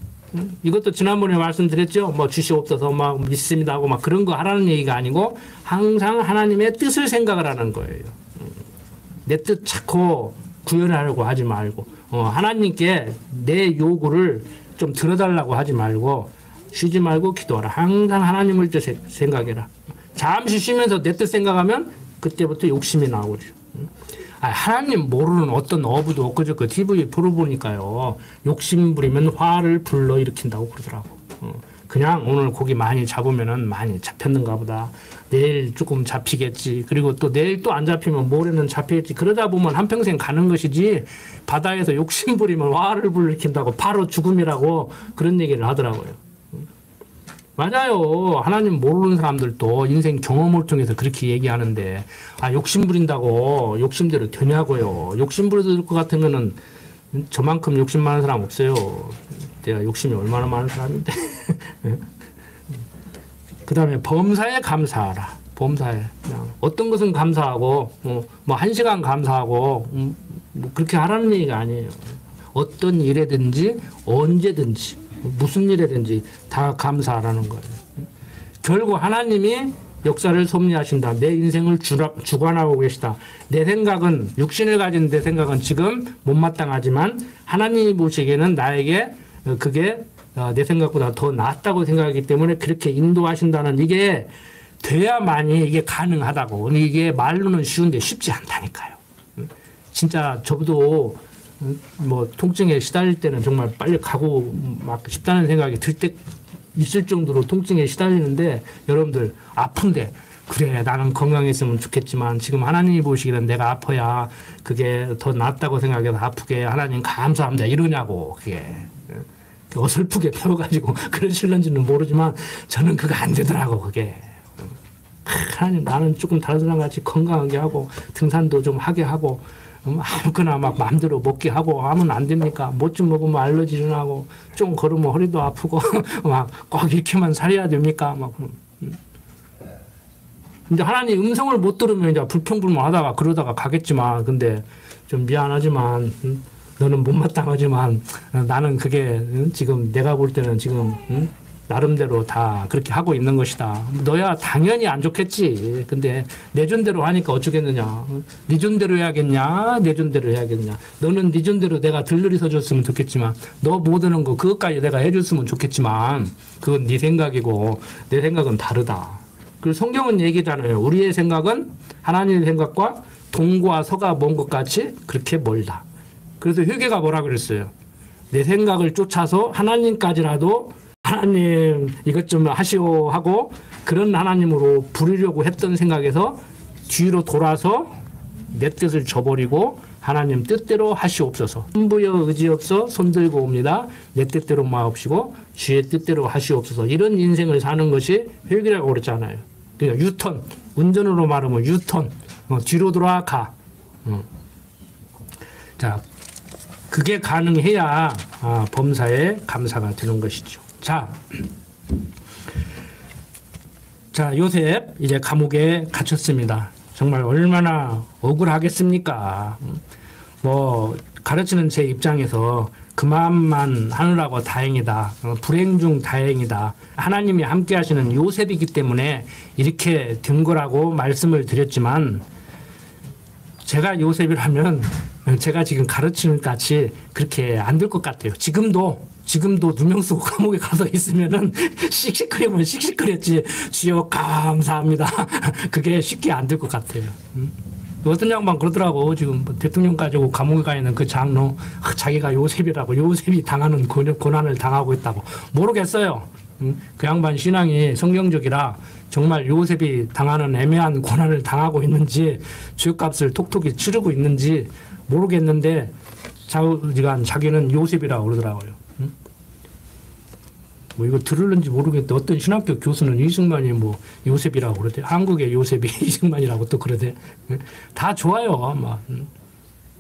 이것도 지난번에 말씀드렸죠. 뭐 주시옵소서 막 믿습니다 하고 막 그런 거 하라는 얘기가 아니고 항상 하나님의 뜻을 생각을 하는 거예요. 내 뜻 찾고 구현하려고 하지 말고 하나님께 내 요구를 좀 들어달라고 하지 말고 쉬지 말고 기도하라. 항상 하나님을 뜻 생각해라. 잠시 쉬면서 내 뜻 생각하면 그때부터 욕심이 나오죠. 하나님 모르는 어떤 어부도 엊그저께 TV 풀어보니까요. 욕심 부리면 화를 불러일으킨다고 그러더라고. 그냥 오늘 고기 많이 잡으면은 많이 잡혔는가 보다. 내일 조금 잡히겠지. 그리고 또 내일 또 안 잡히면 모레는 잡히겠지. 그러다 보면 한평생 가는 것이지 바다에서 욕심 부리면 화를 불러일으킨다고 바로 죽음이라고 그런 얘기를 하더라고요. 맞아요. 하나님 모르는 사람들도 인생 경험을 통해서 그렇게 얘기하는데 욕심 부린다고 욕심대로 되냐고요. 욕심 부릴 것 같으면은 저만큼 욕심 많은 사람 없어요. 내가 욕심이 얼마나 많은 사람인데. 그 다음에 범사에 감사하라. 범사에 그냥 어떤 것은 감사하고 뭐 1시간 감사하고 뭐 그렇게 하라는 얘기가 아니에요. 어떤 일에든지 언제든지 무슨 일이든지 다 감사하라는 거예요. 결국 하나님이 역사를 섭리하신다. 내 인생을 주관하고 계시다. 내 생각은 육신을 가진 내 생각은 지금 못마땅하지만 하나님이 보시기에는 나에게 그게 내 생각보다 더 낫다고 생각하기 때문에 그렇게 인도하신다는 이게 돼야만이 이게 가능하다고. 이게 말로는 쉬운데 쉽지 않다니까요. 진짜 저도 뭐 통증에 시달릴 때는 정말 빨리 가고 막 싶다는 생각이 들 때 있을 정도로 통증에 시달리는데 여러분들 아픈데 그래 나는 건강했으면 좋겠지만 지금 하나님이 보시기에는 내가 아파야 그게 더 낫다고 생각해서 아프게 하나님 감사합니다 이러냐고 그게 어설프게 배워가지고 그러실런지는 모르지만 저는 그거 안 되더라고 그게. 하나님 나는 조금 다른 사람 같이 건강하게 하고 등산도 좀 하게 하고 아무거나 막 마음대로 먹게 하고 하면 안 됩니까? 못 좀 먹으면 알러지 일어나고 좀 걸으면 허리도 아프고 막 꼭 이렇게만 살아야 됩니까? 막 근데 하나님 음성을 못 들으면 이제 불평불만하다가 그러다가 가겠지만 근데 좀 미안하지만 너는 못마땅하지만 나는 그게 지금 내가 볼 때는 지금 나름대로 다 그렇게 하고 있는 것이다. 너야 당연히 안 좋겠지. 근데 내 존대로 하니까 어쩌겠느냐. 네 존대로 해야겠냐. 내 존대로 해야겠냐. 너는 네 존대로 내가 들러리 서줬으면 좋겠지만 너 못하는 거 그것까지 내가 해줬으면 좋겠지만 그건 네 생각이고 내 생각은 다르다. 그리고 성경은 얘기잖아요. 우리의 생각은 하나님의 생각과 동과 서가 먼 것 같이 그렇게 멀다. 그래서 회개가 뭐라 그랬어요. 내 생각을 쫓아서 하나님까지라도 하나님 이것 좀 하시오 하고 그런 하나님으로 부르려고 했던 생각에서 뒤로 돌아서 내 뜻을 저버리고 하나님 뜻대로 하시옵소서. 손부여 의지없어 손들고 옵니다. 내 뜻대로 마옵시고 주의 뜻대로 하시옵소서. 이런 인생을 사는 것이 회개라고 그랬잖아요. 그러니까 유턴, 운전으로 말하면 유턴, 뒤로 돌아가. 자, 그게 가능해야 범사에 감사가 되는 것이죠. 자, 요셉 이제 감옥에 갇혔습니다. 정말 얼마나 억울하겠습니까? 뭐 가르치는 제 입장에서 그 마음만 하느라고 다행이다. 불행 중 다행이다. 하나님이 함께 하시는 요셉이기 때문에 이렇게 된 거라고 말씀을 드렸지만 제가 요셉이라면 제가 지금 가르치는 같이 그렇게 안 될 것 같아요. 지금도 누명 쓰고 감옥에 가서 있으면은 씩씩거리면 씩씩거렸지. 주여 감사합니다. 그게 쉽게 안 될 것 같아요. 어떤 양반 그러더라고. 지금 뭐 대통령 가지고 감옥에 가 있는 그 장로 자기가 요셉이라고 요셉이 당하는 고난을 당하고 있다고. 모르겠어요. 그 양반 신앙이 성경적이라 정말 요셉이 당하는 애매한 고난을 당하고 있는지 죄값을 톡톡히 치르고 있는지 모르겠는데 자기는 요셉이라고 그러더라고요. 뭐 이거 들을는지 모르겠는데 어떤 신학교 교수는 이승만이 뭐 요셉이라고 그러대. 한국의 요셉이 이승만이라고 또 그러대. 다 좋아요.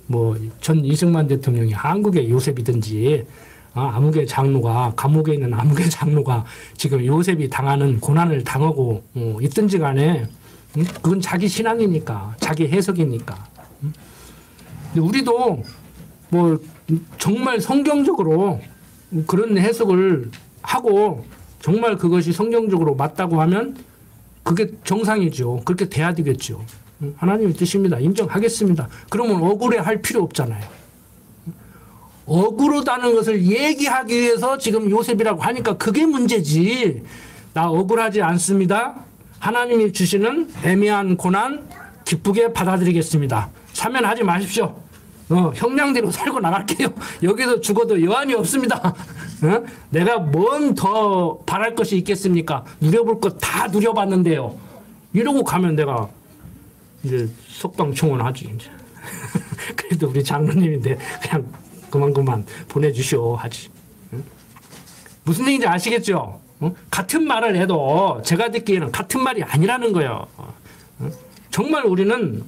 뭐 전 이승만 대통령이 한국의 요셉이든지 아무개 장로가 감옥에 있는 아무개 장로가 지금 요셉이 당하는 고난을 당하고 있든지 간에 그건 자기 신앙이니까 자기 해석이니까. 근데 우리도 뭐 정말 성경적으로 그런 해석을 하고 정말 그것이 성경적으로 맞다고 하면 그게 정상이죠. 그렇게 돼야 되겠죠. 하나님의 뜻입니다. 인정하겠습니다. 그러면 억울해할 필요 없잖아요. 억울하다는 것을 얘기하기 위해서 지금 요셉이라고 하니까 그게 문제지. 나 억울하지 않습니다. 하나님이 주시는 애매한 고난 기쁘게 받아들이겠습니다. 사면하지 마십시오. 형량대로 살고 나갈게요. 여기서 죽어도 여한이 없습니다. 내가 뭔 더 바랄 것이 있겠습니까? 누려볼 것 다 누려봤는데요. 이러고 가면 내가 이제 석방청원하지. 이제. 그래도 우리 장로님인데 그냥 그만 보내주시오 하지. 무슨 얘기인지 아시겠죠? 같은 말을 해도 제가 듣기에는 같은 말이 아니라는 거예요. 정말 우리는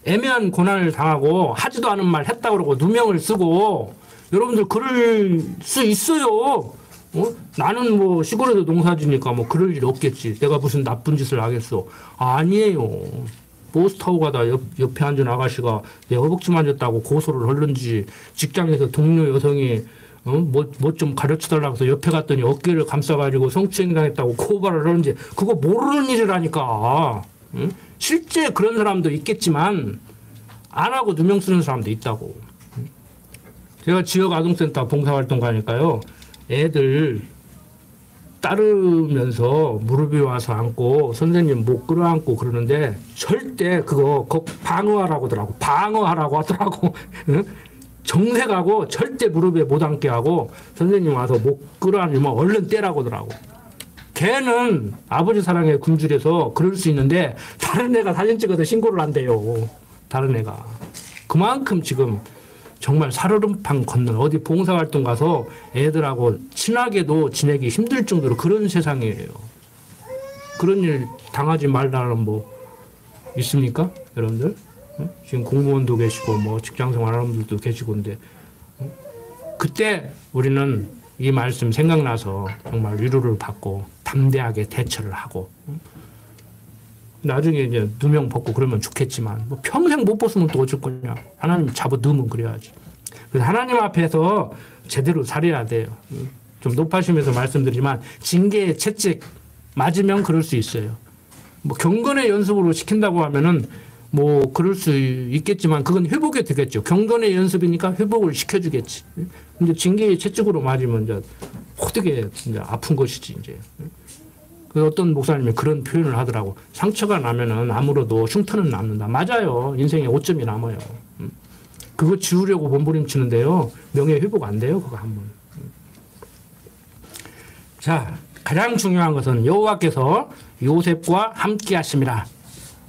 애매한 고난을 당하고 하지도 않은 말 했다고 그러고 누명을 쓰고 여러분들 그럴 수 있어요. 나는 뭐 시골에서 농사지니까 뭐 그럴 일 없겠지. 내가 무슨 나쁜 짓을 하겠어. 아니에요. 버스 타고 가다 옆에 앉은 아가씨가 내 허벅지 만졌다고 고소를 하는지 직장에서 동료 여성이 뭐 좀 가르쳐달라고 해서 옆에 갔더니 어깨를 감싸가지고 성추행당했다고 고발을 하는지 그거 모르는 일이라니까. 실제 그런 사람도 있겠지만 안 하고 누명 쓰는 사람도 있다고. 제가 지역 아동센터 봉사활동 가니까요. 애들 따르면서 무릎 위에 와서 앉고 선생님 목 끌어안고 그러는데 절대 그거 방어하라고 하더라고. 방어하라고 하더라고. 정색하고 절대 무릎에 못 앉게 하고 선생님 와서 목 끌어안으면 얼른 떼라고 하더라고. 걔는 아버지 사랑에 굶주려서 그럴 수 있는데 다른 애가 사진 찍어서 신고를 한대요. 다른 애가. 그만큼 지금 정말 살얼음판 걷는 어디 봉사활동 가서 애들하고 친하게도 지내기 힘들 정도로 그런 세상이에요. 그런 일 당하지 말라는 뭐 있습니까? 여러분들? 지금 공무원도 계시고 뭐 직장생활 하는 분들도 계시고 근데 그때 우리는 이 말씀 생각나서 정말 위로를 받고 담대하게 대처를 하고 나중에 이제 누명 벗고 그러면 좋겠지만 뭐 평생 못 벗으면 또 어쩔 거냐. 하나님 잡아 넣으면 그래야지. 그래서 하나님 앞에서 제대로 살아야 돼요. 좀 높아지면서 말씀드리지만 징계의 채찍 맞으면 그럴 수 있어요. 뭐 경건의 연습으로 시킨다고 하면은 뭐 그럴 수 있겠지만 그건 회복이 되겠죠. 경건의 연습이니까 회복을 시켜주겠지. 근데 징계의 채찍으로 맞으면 이제 호되게 이제 아픈 것이지 이제. 그 어떤 목사님이 그런 표현을 하더라고. 상처가 나면은 아무래도 흉터는 남는다. 맞아요. 인생에 오점이 남아요. 그거 지우려고 몸부림치는데요. 명예 회복 안 돼요. 그거 한 번. 자, 가장 중요한 것은 여호와께서 요셉과 함께 하심이라.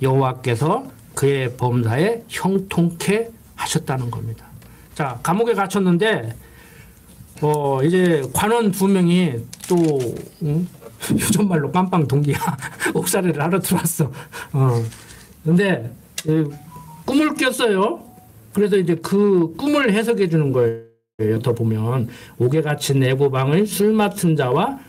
여호와께서 그의 범사에 형통케 하셨다는 겁니다. 자, 감옥에 갇혔는데 이제 관원 2명이 또 요즘 말로 깜빵 동기야. 옥살이를 하러 들어왔어. 근데 꿈을 꿨어요. 그래서 이제 그 꿈을 해석해 주는 거예요. 더 보면 옥에 갇힌 애고방의 술 맡은 자와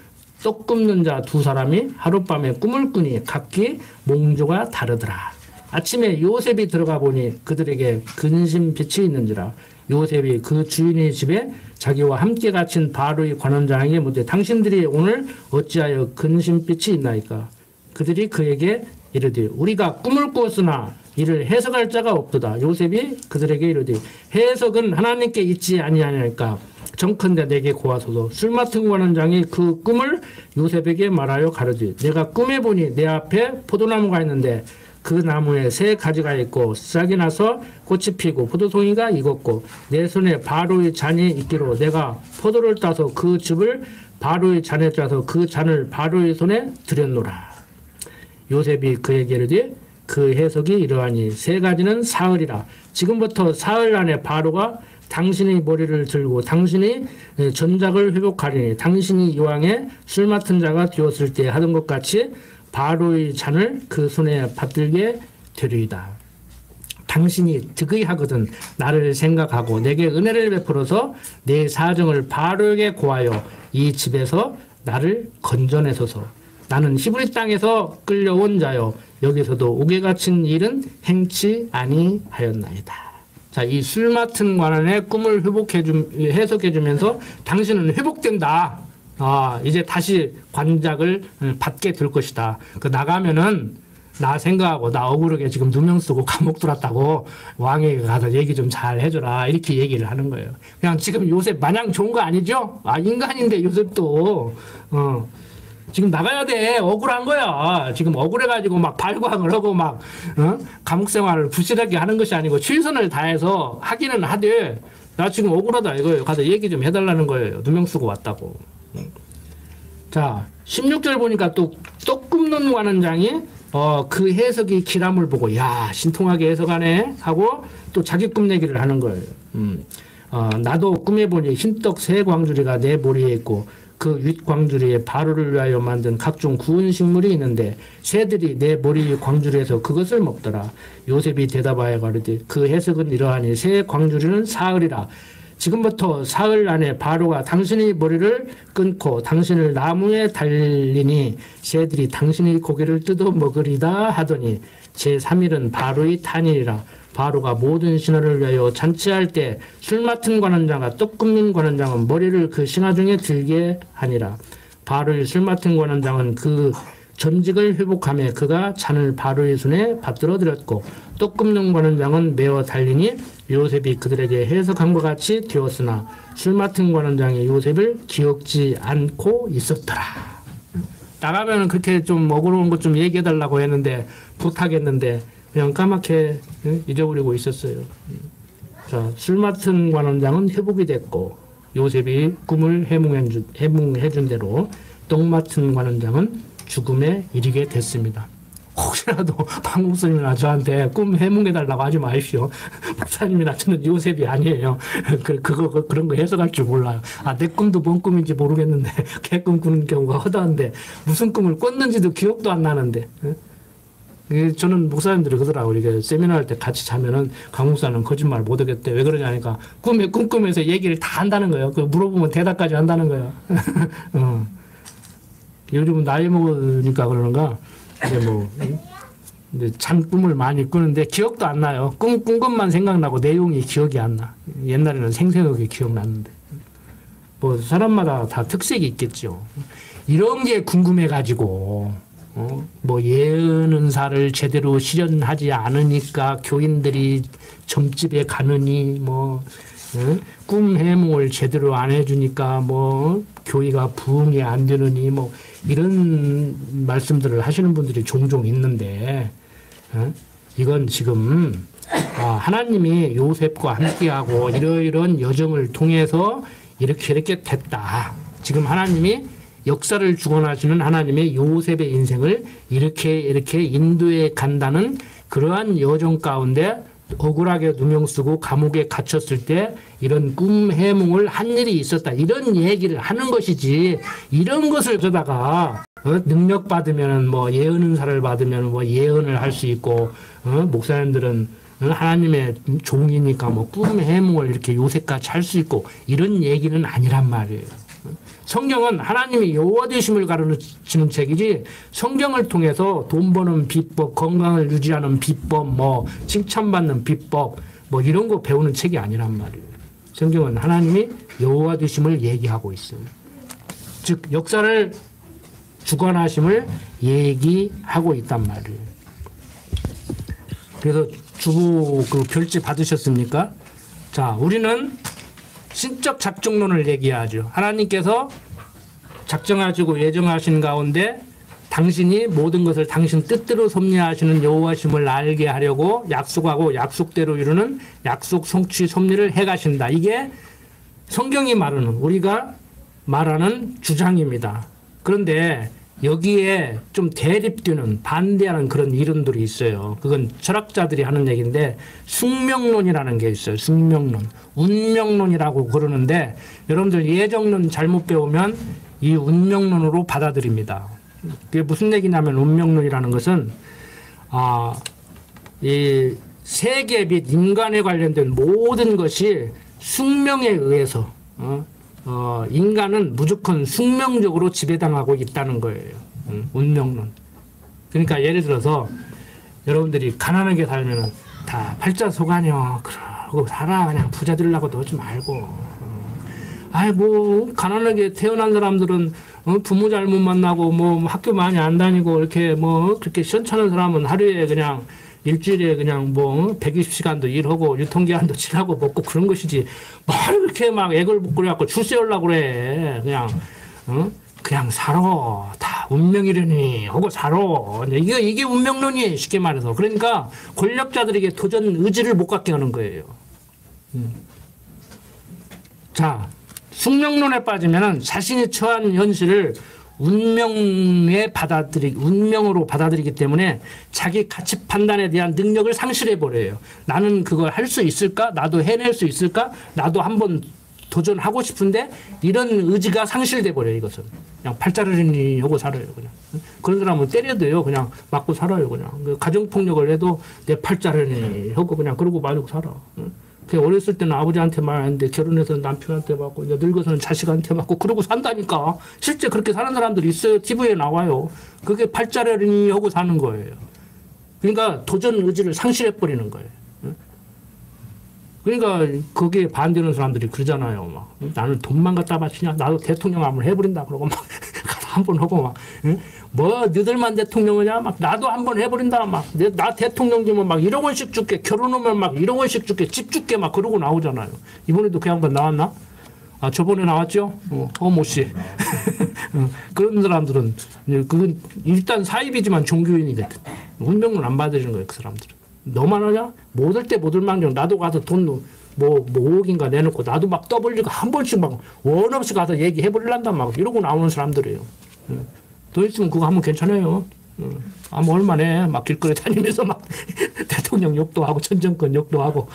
떡 굽는 자 두 사람이 하룻밤에 꿈을 꾸니 각기 몽조가 다르더라. 아침에 요셉이 들어가 보니 그들에게 근심 빛이 있는지라. 요셉이 그 주인의 집에 자기와 함께 갇힌 바로의 관원장에게 묻되 당신들이 오늘 어찌하여 근심빛이 있나이까. 그들이 그에게 이르되 우리가 꿈을 꾸었으나 이를 해석할 자가 없도다. 요셉이 그들에게 이르되 해석은 하나님께 있지 아니하니까 정컨대 내게 고하소서. 술 맡은 관원장이 그 꿈을 요셉에게 말하여 가르되 내가 꿈에 보니 내 앞에 포도나무가 있는데 그 나무에 새 가지가 있고 싹이 나서 꽃이 피고 포도송이가 익었고 내 손에 바로의 잔이 있기로 내가 포도를 따서 그 즙을 바로의 잔에 짜서 그 잔을 바로의 손에 들였노라. 요셉이 그에게 이르되 그 해석이 이러하니 세 가지는 사흘이라. 지금부터 사흘 안에 바로가 당신의 머리를 들고 당신의 전작을 회복하리니 당신이 이왕에 술 맡은 자가 되었을 때 하던 것 같이 바로의 잔을 그 손에 받들게 되리이다. 당신이 득의하거든 나를 생각하고 내게 은혜를 베풀어서 내 사정을 바로에게 고하여 이 집에서 나를 건져내소서. 나는 히브리 땅에서 끌려온 자여 여기서도 옥에 갇힌 일은 행치 아니하였나이다. 자, 이 술 맡은 관원의 꿈을 해석해주면서 당신은 회복된다. 이제 다시 관작을 받게 될 것이다. 나가면은 나 생각하고 나 억울하게 지금 누명 쓰고 감옥 들었다고 왕에게 가서 얘기 좀 잘 해줘라. 이렇게 얘기를 하는 거예요. 그냥 지금 요셉 마냥 좋은 거 아니죠? 인간인데 요셉도 지금 나가야 돼. 억울한 거야. 지금 억울해가지고 막 발광을 하고 막 감옥 생활을 부실하게 하는 것이 아니고 최선을 다해서 하기는 하되 나 지금 억울하다 이거예요. 가서 얘기 좀 해달라는 거예요. 누명 쓰고 왔다고. 자, 16절 보니까 또 떡 굽는 관원장이 그 해석이 기람을 보고 야 신통하게 해석하네 하고 또 자기 꿈 얘기를 하는 거예요. 나도 꿈에 보니 흰떡 세 광주리가 내 머리에 있고 그 윗광주리에 바로를 위하여 만든 각종 구운 식물이 있는데 새들이 내 머리 광주리에서 그것을 먹더라. 요셉이 대답하여 가르되 그 해석은 이러하니 새 광주리는 사흘이라. 지금부터 사흘 안에 바로가 당신의 머리를 끊고 당신을 나무에 달리니 새들이 당신의 고기를 뜯어 먹으리다 하더니 제3일은 바로의 탄일이라. 바로가 모든 신하를 위하여 잔치할 때 술 맡은 관원장과 떡 굽는 관원장은 머리를 그 신하 중에 들게 하니라. 바로의 술 맡은 관원장은 그 전직을 회복하며 그가 잔을 바로의 손에 받들어 드렸고 떡 굽는 관원장은 메어 달리니 요셉이 그들에게 해석한 것 같이 되었으나 술 맡은 관원장이 요셉을 기억지 않고 있었더라. 나가면 그렇게 좀 억울한 것 좀 얘기해 달라고 했는데 부탁했는데 그냥 까맣게 잊어버리고 있었어요. 자, 술 맡은 관원장은 회복이 됐고 요셉이 꿈을 해몽해준 대로 떡 맡은 관원장은 죽음에 이르게 됐습니다. 혹시라도 박 목사님이나 저한테 꿈 해몽해달라고 하지 마십시오. 목사님이나 저는 요셉이 아니에요. 그런 거 해석할 줄 몰라요. 내 꿈도 뭔 꿈인지 모르겠는데 개꿈 꾸는 경우가 허다한데 무슨 꿈을 꿨는지도 기억도 안 나는데. 저는 목사님들이 그러더라고요. 이게 세미나 할 때 같이 자면은 강 목사는 거짓말 못 하겠대. 왜 그러냐니까 꿈꾸면서 얘기를 다 한다는 거예요. 물어보면 대답까지 한다는 거예요. 요즘은 나이 먹으니까 그러는가. 이제 잠 꿈을 많이 꾸는데 기억도 안 나요. 꾼 것만 생각나고 내용이 기억이 안 나. 옛날에는 생생하게 기억났는데. 사람마다 다 특색이 있겠죠. 이런 게 궁금해가지고. 예언은사를 제대로 실현하지 않으니까 교인들이 점집에 가느니 꿈 해몽을 제대로 안 해주니까 교회가 부흥이 안 되느니 이런 말씀들을 하시는 분들이 종종 있는데 이건 지금 하나님이 요셉과 함께하고 이러이런 여정을 통해서 이렇게 됐다. 지금 하나님이 역사를 주관하시는 하나님의 요셉의 인생을 이렇게 인도해 간다는 그러한 여정 가운데 억울하게 누명 쓰고 감옥에 갇혔을 때 이런 꿈 해몽을 한 일이 있었다. 이런 얘기를 하는 것이지 이런 것을 저다가 능력 받으면 예언 은사를 받으면 예언을 할 수 있고 목사님들은 하나님의 종이니까 꿈 해몽을 이렇게 요셉같이 할 수 있고 이런 얘기는 아니란 말이에요. 성경은 하나님이 여호와 되심을 가르치는 책이지 성경을 통해서 돈 버는 비법, 건강을 유지하는 비법, 뭐 칭찬받는 비법 뭐 이런 거 배우는 책이 아니란 말이에요. 성경은 하나님이 여호와 되심을 얘기하고 있어요. 즉 역사를 주관하심을 얘기하고 있단 말이에요. 그래서 주보 그 별지 받으셨습니까? 자, 우리는 신적 작정론을 얘기하죠. 하나님께서 작정하시고 예정하신 가운데 당신이 모든 것을 당신 뜻대로 섭리하시는 여호와심을 알게 하려고 약속하고 약속대로 이루는 약속 성취 섭리를 해가신다. 이게 성경이 말하는 우리가 말하는 주장입니다. 그런데 여기에 좀 대립되는 반대하는 그런 이론들이 있어요. 그건 철학자들이 하는 얘기인데 숙명론이라는 게 있어요. 숙명론. 운명론이라고 그러는데 여러분들 예정론 잘못 배우면 이 운명론으로 받아들입니다. 그게 무슨 얘기냐면 운명론이라는 것은 이 세계 및 인간에 관련된 모든 것이 숙명에 의해서 인간은 무조건 숙명적으로 지배당하고 있다는 거예요. 운명론. 그러니까 예를 들어서 여러분들이 가난하게 살면은 다 팔자소가녀 그러고 살아. 그냥 부자 되려고 하지 말고. 뭐 가난하게 태어난 사람들은 부모 잘못 만나고 뭐 학교 많이 안 다니고 이렇게 뭐 그렇게 시원찮은 사람은 하루에 그냥 일주일에 그냥 뭐 120시간도 일하고 유통기한도 지나고 먹고 그런 것이지 뭘 그렇게 막 애걸복걸해갖고 출세하려고 그래. 그냥 살아. 다 운명이려니 하고 살아. 이게 운명론이에요. 쉽게 말해서. 그러니까 권력자들에게 도전 의지를 못 갖게 하는 거예요. 자, 숙명론에 빠지면은 자신이 처한 현실을 운명으로 받아들이기 때문에 자기 가치 판단에 대한 능력을 상실해 버려요. 나는 그걸 할 수 있을까? 나도 해낼 수 있을까? 나도 한번 도전하고 싶은데 이런 의지가 상실돼 버려요. 이것은 그냥 팔자르니 하고 살아요. 그냥 그런 사람은 때려도요. 그냥 맞고 살아요. 그냥 가정 폭력을 해도 내 팔자르니 하고 그냥 그러고 말고 살아. 어렸을 때는 아버지한테 말하는데 결혼해서 남편한테 받고 이제 늙어서는 자식한테 받고 그러고 산다니까. 실제 그렇게 사는 사람들이 있어요. TV에 나와요. 그게 팔자려니 하고 사는 거예요. 그러니까 도전 의지를 상실해버리는 거예요. 그러니까 거기에 반대하는 사람들이 그러잖아요. 막 나는 돈만 갖다 바치냐. 나도 대통령 한번 해버린다. 그러고 막 한번 하고 막 뭐 너희들만 대통령이냐. 막 나도 한번 해버린다. 막 나 대통령 되면 막 1억 원씩 줄게. 결혼하면 막 1억 원씩 줄게. 집 줄게. 막 그러고 나오잖아요. 이번에도 그 양반 나왔나? 저번에 나왔죠? 어모 씨. 그런 사람들은 그건 일단 사입이지만 종교인이거든. 운명론 안 받아주는 거예요. 그 사람들은. 너만 하냐? 못 올 때 못 올 망정 나도 가서 돈 뭐 5억인가 내놓고 나도 막 떠벌리고 한 번씩 막 원 없이 가서 얘기해버릴란다 막 이러고 나오는 사람들이에요. 돈 있으면 그거 하면 괜찮아요. 뭐 얼마네 막 길거리 다니면서 막 대통령 욕도 하고 전 정권 욕도 하고.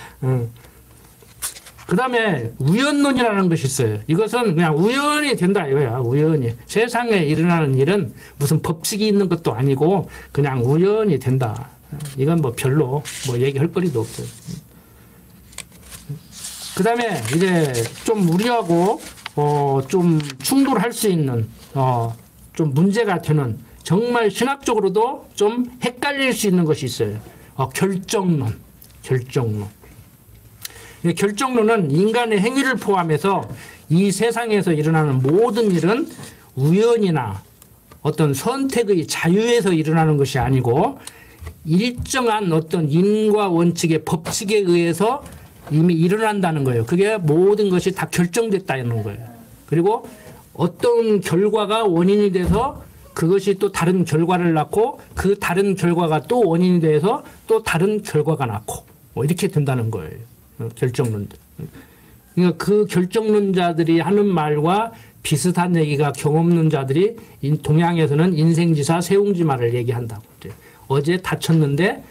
그 다음에 우연론이라는 것이 있어요. 이것은 그냥 우연히 된다 이거야. 우연히. 세상에 일어나는 일은 무슨 법칙이 있는 것도 아니고 그냥 우연히 된다. 이건 뭐 별로 뭐 얘기할 거리도 없어요. 그 다음에 이제 좀 우리하고 좀 충돌할 수 있는 좀 문제가 되는 정말 신학적으로도 좀 헷갈릴 수 있는 것이 있어요. 결정론. 결정론은 인간의 행위를 포함해서 이 세상에서 일어나는 모든 일은 우연이나 어떤 선택의 자유에서 일어나는 것이 아니고 일정한 어떤 인과 원칙의 법칙에 의해서 이미 일어난다는 거예요. 그게 모든 것이 다 결정됐다는 거예요. 그리고 어떤 결과가 원인이 돼서 그것이 또 다른 결과를 낳고 그 다른 결과가 또 원인이 돼서 또 다른 결과가 낳고 뭐 이렇게 된다는 거예요. 결정론들. 그러니까 그 결정론자들이 하는 말과 비슷한 얘기가 경험론자들이 동양에서는 인생지사 세옹지마를 얘기한다고. 어제 다쳤는데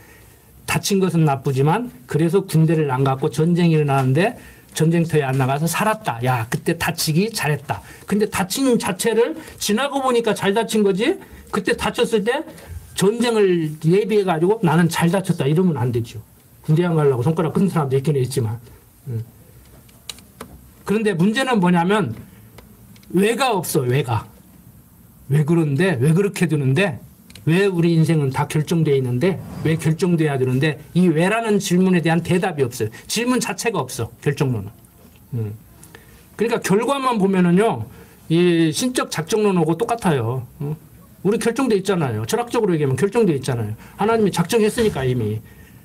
다친 것은 나쁘지만 그래서 군대를 안 갔고 전쟁이 일어나는데 전쟁터에 안 나가서 살았다. 야, 그때 다치기 잘했다. 근데 다친 자체를 지나고 보니까 잘 다친 거지. 그때 다쳤을 때 전쟁을 예비해가지고 나는 잘 다쳤다. 이러면 안 되죠. 군대 안 가려고 손가락 큰 사람도 있긴 있지만. 그런데 문제는 뭐냐면 왜가 없어, 왜가. 왜 그런데, 왜 그렇게 되는데, 왜 우리 인생은 다 결정되어 있는데, 왜 결정돼야 되는데, 이 왜라는 질문에 대한 대답이 없어요. 질문 자체가 없어, 결정론은. 그러니까 결과만 보면은요, 이 신적 작정론하고 똑같아요. 우리 결정돼 있잖아요. 철학적으로 얘기하면 결정돼 있잖아요. 하나님이 작정했으니까 이미.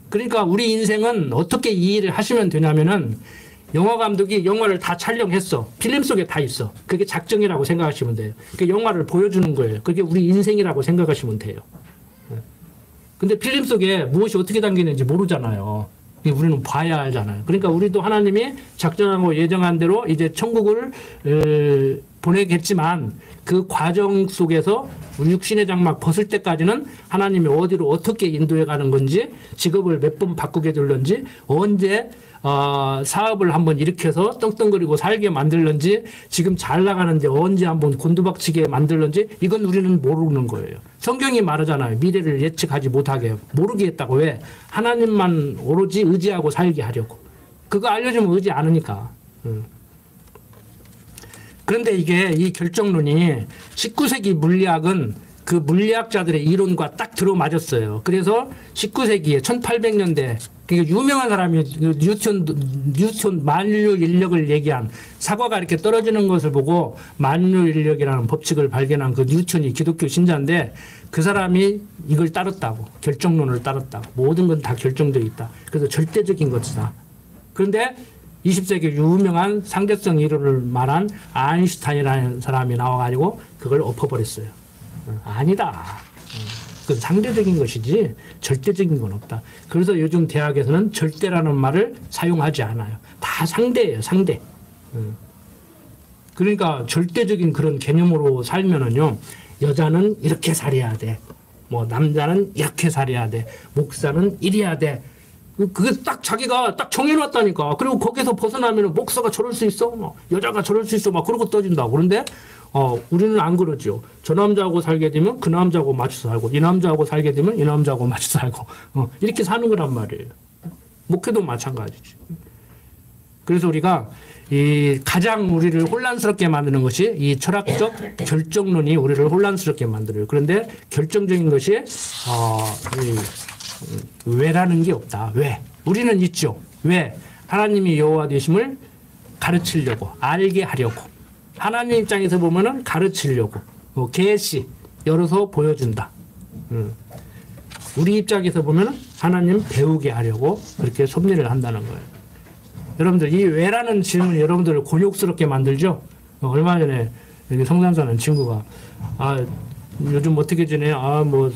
그러니까 우리 인생은 어떻게 이해를 하시면 되냐면은, 영화 감독이 영화를 다 촬영했어. 필름 속에 다 있어. 그게 작정이라고 생각하시면 돼요. 그 영화를 보여주는 거예요. 그게 우리 인생이라고 생각하시면 돼요. 근데 필름 속에 무엇이 어떻게 담기는지 모르잖아요. 우리는 봐야 알잖아요. 그러니까 우리도 하나님이 작정하고 예정한 대로 이제 천국을 보내겠지만 그 과정 속에서 우리 육신의 장막 벗을 때까지는 하나님이 어디로 어떻게 인도해 가는 건지, 직업을 몇 번 바꾸게 될런지, 언제 사업을 한번 일으켜서 떵떵거리고 살게 만들는지, 지금 잘 나가는데 언제 한번 곤두박치게 만들는지, 이건 우리는 모르는 거예요. 성경이 말하잖아요. 미래를 예측하지 못하게. 모르게 했다고. 왜? 하나님만 오로지 의지하고 살게 하려고. 그거 알려주면 의지 않으니까. 그런데 이게 이 결정론이 19세기 물리학은 그 물리학자들의 이론과 딱 들어맞았어요. 그래서 19세기에 1800년대 유명한 사람이 뉴턴 만유 인력을 얘기한, 사과가 이렇게 떨어지는 것을 보고 만유 인력이라는 법칙을 발견한 그 뉴턴이 기독교 신자인데, 그 사람이 이걸 따랐다고, 결정론을 따랐다고. 모든 건 다 결정되어 있다. 그래서 절대적인 것이다. 그런데 20세기 유명한 상대성 이론을 말한 아인슈타인이라는 사람이 나와가지고 그걸 엎어버렸어요. 아니다. 그건 상대적인 것이지 절대적인 건 없다. 그래서 요즘 대학에서는 절대라는 말을 사용하지 않아요. 다 상대예요, 상대. 그러니까 절대적인 그런 개념으로 살면은요, 여자는 이렇게 살아야 돼. 뭐 남자는 이렇게 살아야 돼. 목사는 이래야 돼. 그게 딱 자기가 딱 정해놨다니까. 그리고 거기서 벗어나면 목사가 저럴 수 있어, 뭐 여자가 저럴 수 있어, 막 그러고 떠진다고. 그런데 우리는 안 그러죠. 저 남자하고 살게 되면 그 남자하고 맞춰서 살고, 이 남자하고 살게 되면 이 남자하고 맞춰서 살고, 이렇게 사는 거란 말이에요. 목회도 마찬가지지. 그래서 우리가 이 가장 우리를 혼란스럽게 만드는 것이 이 철학적 결정론이 우리를 혼란스럽게 만들어요. 그런데 결정적인 것이 왜라는 게 없다. 왜? 우리는 있죠. 왜? 하나님이 여호와 되심을 가르치려고, 알게 하려고. 하나님 입장에서 보면은 가르치려고, 계시 열어서 보여준다. 우리 입장에서 보면은 하나님 배우게 하려고 그렇게 섭리를 한다는 거예요. 여러분들, 이 왜라는 질문이 여러분들을 곤욕스럽게 만들죠. 얼마 전에 여기 성산 사는 친구가 요즘 어떻게 지내? 뭐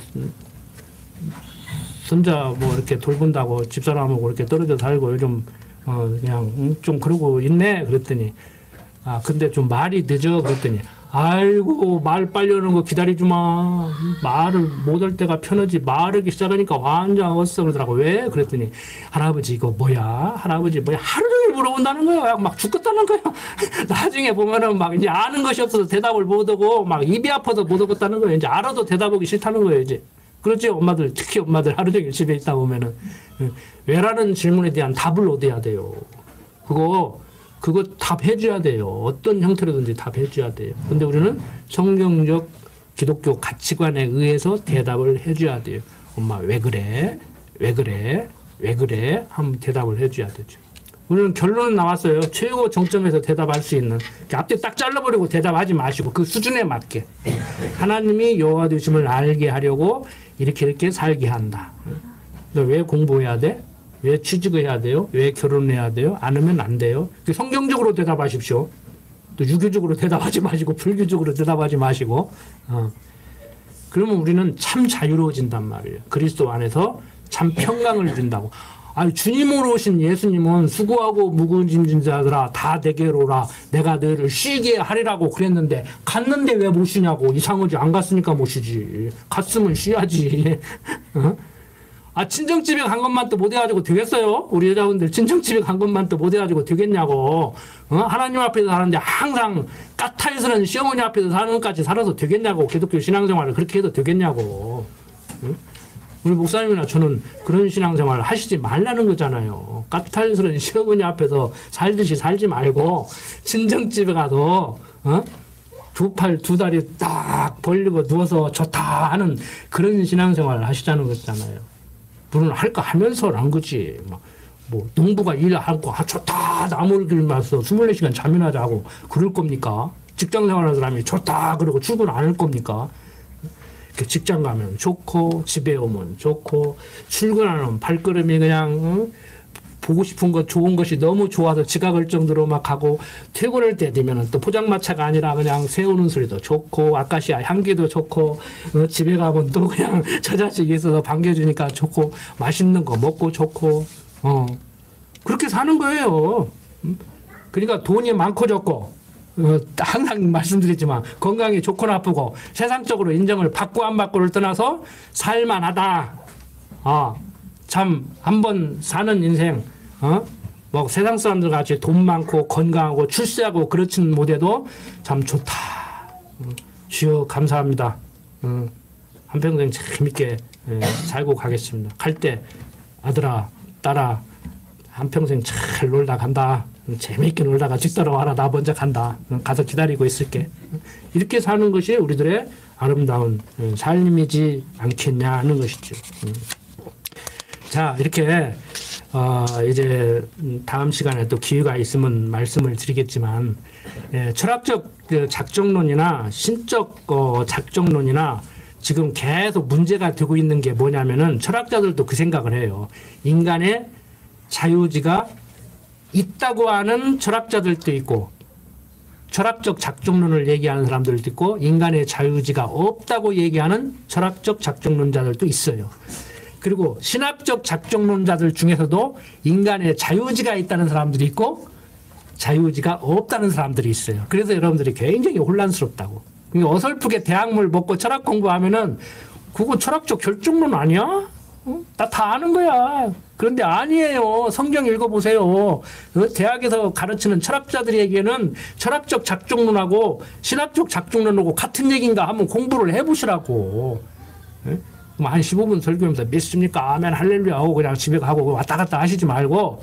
손자 뭐 이렇게 돌본다고 집사람하고 이렇게 떨어져 살고 요즘 그냥 좀 그러고 있네. 그랬더니 근데 좀 말이 늦어. 그랬더니 아이고, 말 빨리 오는 거 기다리지 마. 말을 못 할 때가 편하지. 말하기 시작하니까 완전 어서 그러더라고. 왜? 그랬더니 할아버지 이거 뭐야? 할아버지 뭐야? 하루 종일 물어본다는 거야. 막 죽겠다는 거야. 나중에 보면은 막 이제 아는 것이 없어서 대답을 못 하고 막 입이 아파서 못 하겠다는 거예요. 이제 알아도 대답하기 싫다는 거예요. 이제. 그렇지, 엄마들. 특히 엄마들 하루 종일 집에 있다 보면은 왜라는 질문에 대한 답을 얻어야 돼요. 그거 답해줘야 돼요. 어떤 형태로든지 답해줘야 돼요. 근데 우리는 성경적 기독교 가치관에 의해서 대답을 해줘야 돼요. 엄마 왜 그래? 왜 그래? 왜 그래? 한번 대답을 해줘야 되죠. 우리는 결론은 나왔어요. 최고 정점에서 대답할 수 있는. 앞뒤 딱 잘라버리고 대답하지 마시고 그 수준에 맞게. 하나님이 여호와 되심을 알게 하려고 이렇게 살게 한다. 왜 공부해야 돼? 왜 취직을 해야 돼요? 왜 결혼해야 돼요? 안 하면 안 돼요? 성경적으로 대답하십시오. 또 유교적으로 대답하지 마시고 불교적으로 대답하지 마시고. 그러면 우리는 참 자유로워진단 말이에요. 그리스도 안에서 참 평강을 준다고. 주님으로 오신 예수님은 수고하고 무거운 자들아 다 내게로 오라. 내가 너희를 쉬게 하리라고 그랬는데 갔는데 왜 못 쉬냐고. 이상하지. 안 갔으니까 못 쉬지. 갔으면 쉬어야지. 친정집에 간 것만 또 못해가지고 되겠어요? 우리 여자분들 친정집에 간 것만 또 못해가지고 되겠냐고. 하나님 앞에서 사는데 항상 까탈스러운 시어머니 앞에서 사는 것까지 살아서 되겠냐고. 기독교 신앙생활을 그렇게 해도 되겠냐고. 우리 목사님이나 저는 그런 신앙생활을 하시지 말라는 거잖아요. 까탈스러운 시어머니 앞에서 살듯이 살지 말고 친정집에 가서 두 팔 두 다리 딱 벌리고 누워서 좋다 하는 그런 신앙생활을 하시자는 거잖아요. 물론 할까 하면서 한 거지. 뭐 농부가 일하고 좋다 나무를 길면서 24시간 잠이나 자고 그럴 겁니까? 직장생활하는 사람이 좋다 그러고 출근 안 할 겁니까? 직장 가면 좋고 집에 오면 좋고 출근하는 발걸음이 그냥 보고 싶은 것 좋은 것이 너무 좋아서 지각할 정도로 막 하고 퇴근할 때 되면 또 포장마차가 아니라 그냥 새우는 소리도 좋고 아카시아 향기도 좋고 집에 가면 또 그냥 처자식이 있어서 반겨주니까 좋고 맛있는 거 먹고 좋고 그렇게 사는 거예요. 그러니까 돈이 많고 적고 항상 말씀드리지만 건강이 좋고 나쁘고 세상적으로 인정을 받고 안 받고를 떠나서 살만하다. 참 한번 사는 인생 뭐 세상 사람들 같이 돈 많고 건강하고 출세하고 그렇진 못해도 참 좋다. 주여 감사합니다. 한평생 재밌게 살고 가겠습니다. 갈 때 아들아 딸아 한평생 잘 놀다 간다. 재미있게 놀다가 뒤따라와라. 나 먼저 간다. 가서 기다리고 있을게. 이렇게 사는 것이 우리들의 아름다운 삶이지 않겠냐 하는 것이죠. 자, 이렇게 이제 다음 시간에 또 기회가 있으면 말씀을 드리겠지만 철학적 작정론이나 신적 작정론이나 지금 계속 문제가 되고 있는 게 뭐냐면은 철학자들도 그 생각을 해요. 인간의 자유의지가 있다고 하는 철학자들도 있고 철학적 작정론을 얘기하는 사람들도 있고 인간의 자유의지가 없다고 얘기하는 철학적 작정론자들도 있어요. 그리고 신학적 작정론자들 중에서도 인간의 자유의지가 있다는 사람들이 있고 자유의지가 없다는 사람들이 있어요. 그래서 여러분들이 굉장히 혼란스럽다고. 어설프게 대학물 먹고 철학 공부하면은 그거 철학적 결정론 아니야? 나 다 아는 거야. 그런데 아니에요. 성경 읽어보세요. 대학에서 가르치는 철학자들에게는 철학적 작정론하고 신학적 작정론하고 같은 얘기인가 한번 공부를 해보시라고. 한 15분 설교하면서 믿습니까? 아멘 할렐루야 하고 그냥 집에 가고 왔다 갔다 하시지 말고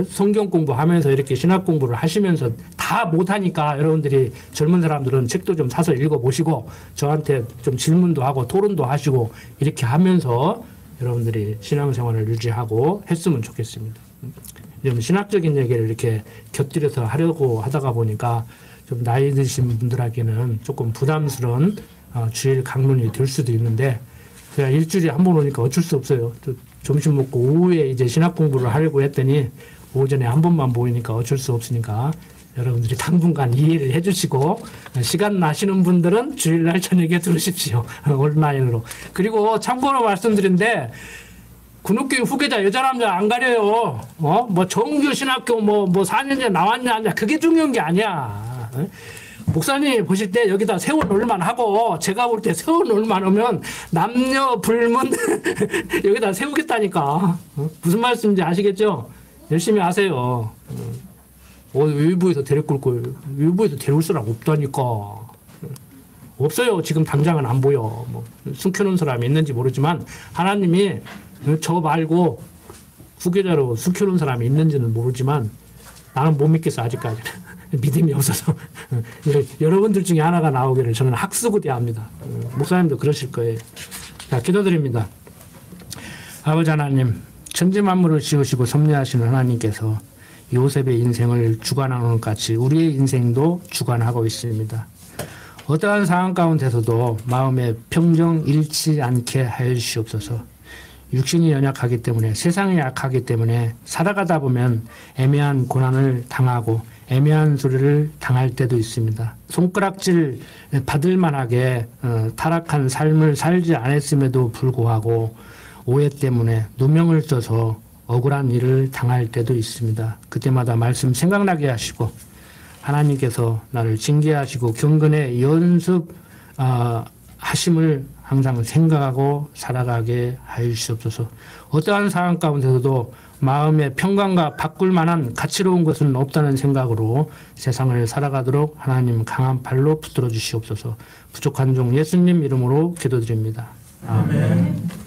성경 공부하면서 이렇게 신학 공부를 하시면서 다 못하니까 여러분들이 젊은 사람들은 책도 좀 사서 읽어보시고 저한테 좀 질문도 하고 토론도 하시고 이렇게 하면서 여러분들이 신앙생활을 유지하고 했으면 좋겠습니다. 신학적인 얘기를 이렇게 곁들여서 하려고 하다가 보니까 좀 나이 드신 분들에게는 조금 부담스러운 주일 강론이 될 수도 있는데 제가 일주일에 한 번 오니까 어쩔 수 없어요. 점심 먹고 오후에 이제 신학 공부를 하려고 했더니 오전에 한 번만 보이니까 어쩔 수 없으니까 여러분들이 당분간 이해를 해주시고 시간 나시는 분들은 주일날 저녁에 들으십시오. 온라인으로. 그리고 참고로 말씀드린데 군옥교육 후계자 여자 남자 안 가려요. 뭐 정규 신학교 뭐 4년제 나왔냐 안 그게 중요한 게 아니야. 목사님 보실 때 여기다 세워놓을만 하고 제가 볼 때 세워놓을만 하면 남녀 불문 여기다 세우겠다니까. 무슨 말씀인지 아시겠죠? 열심히 하세요. 외부에서 데리고 올 거예요. 외부에서 데려올 사람 없다니까. 없어요. 지금 당장은 안 보여. 뭐 숨겨놓은 사람이 있는지 모르지만 하나님이 저 말고 후계자로 숨겨놓은 사람이 있는지는 모르지만 나는 못 믿겠어 아직까지는. 믿음이 없어서. 여러분들 중에 하나가 나오기를 저는 학수고대합니다. 목사님도 그러실 거예요. 자, 기도드립니다. 아버지 하나님, 천지 만물을 지으시고 섭리하시는 하나님께서 요셉의 인생을 주관하는 것 같이 우리의 인생도 주관하고 있습니다. 어떠한 상황 가운데서도 마음에 평정 잃지 않게 하여 주시옵소서. 육신이 연약하기 때문에 세상이 약하기 때문에 살아가다 보면 애매한 고난을 당하고 애매한 소리를 당할 때도 있습니다. 손가락질 받을 만하게 타락한 삶을 살지 않았음에도 불구하고 오해 때문에 누명을 써서 억울한 일을 당할 때도 있습니다. 그때마다 말씀 생각나게 하시고 하나님께서 나를 징계하시고 경건의 연습 하심을 항상 생각하고 살아가게 하여 주시옵소서. 어떠한 상황 가운데서도 마음의 평강과 바꿀 만한 가치로운 것은 없다는 생각으로 세상을 살아가도록 하나님 강한 발로 붙들어 주시옵소서. 부족한 종 예수님 이름으로 기도드립니다. 아멘.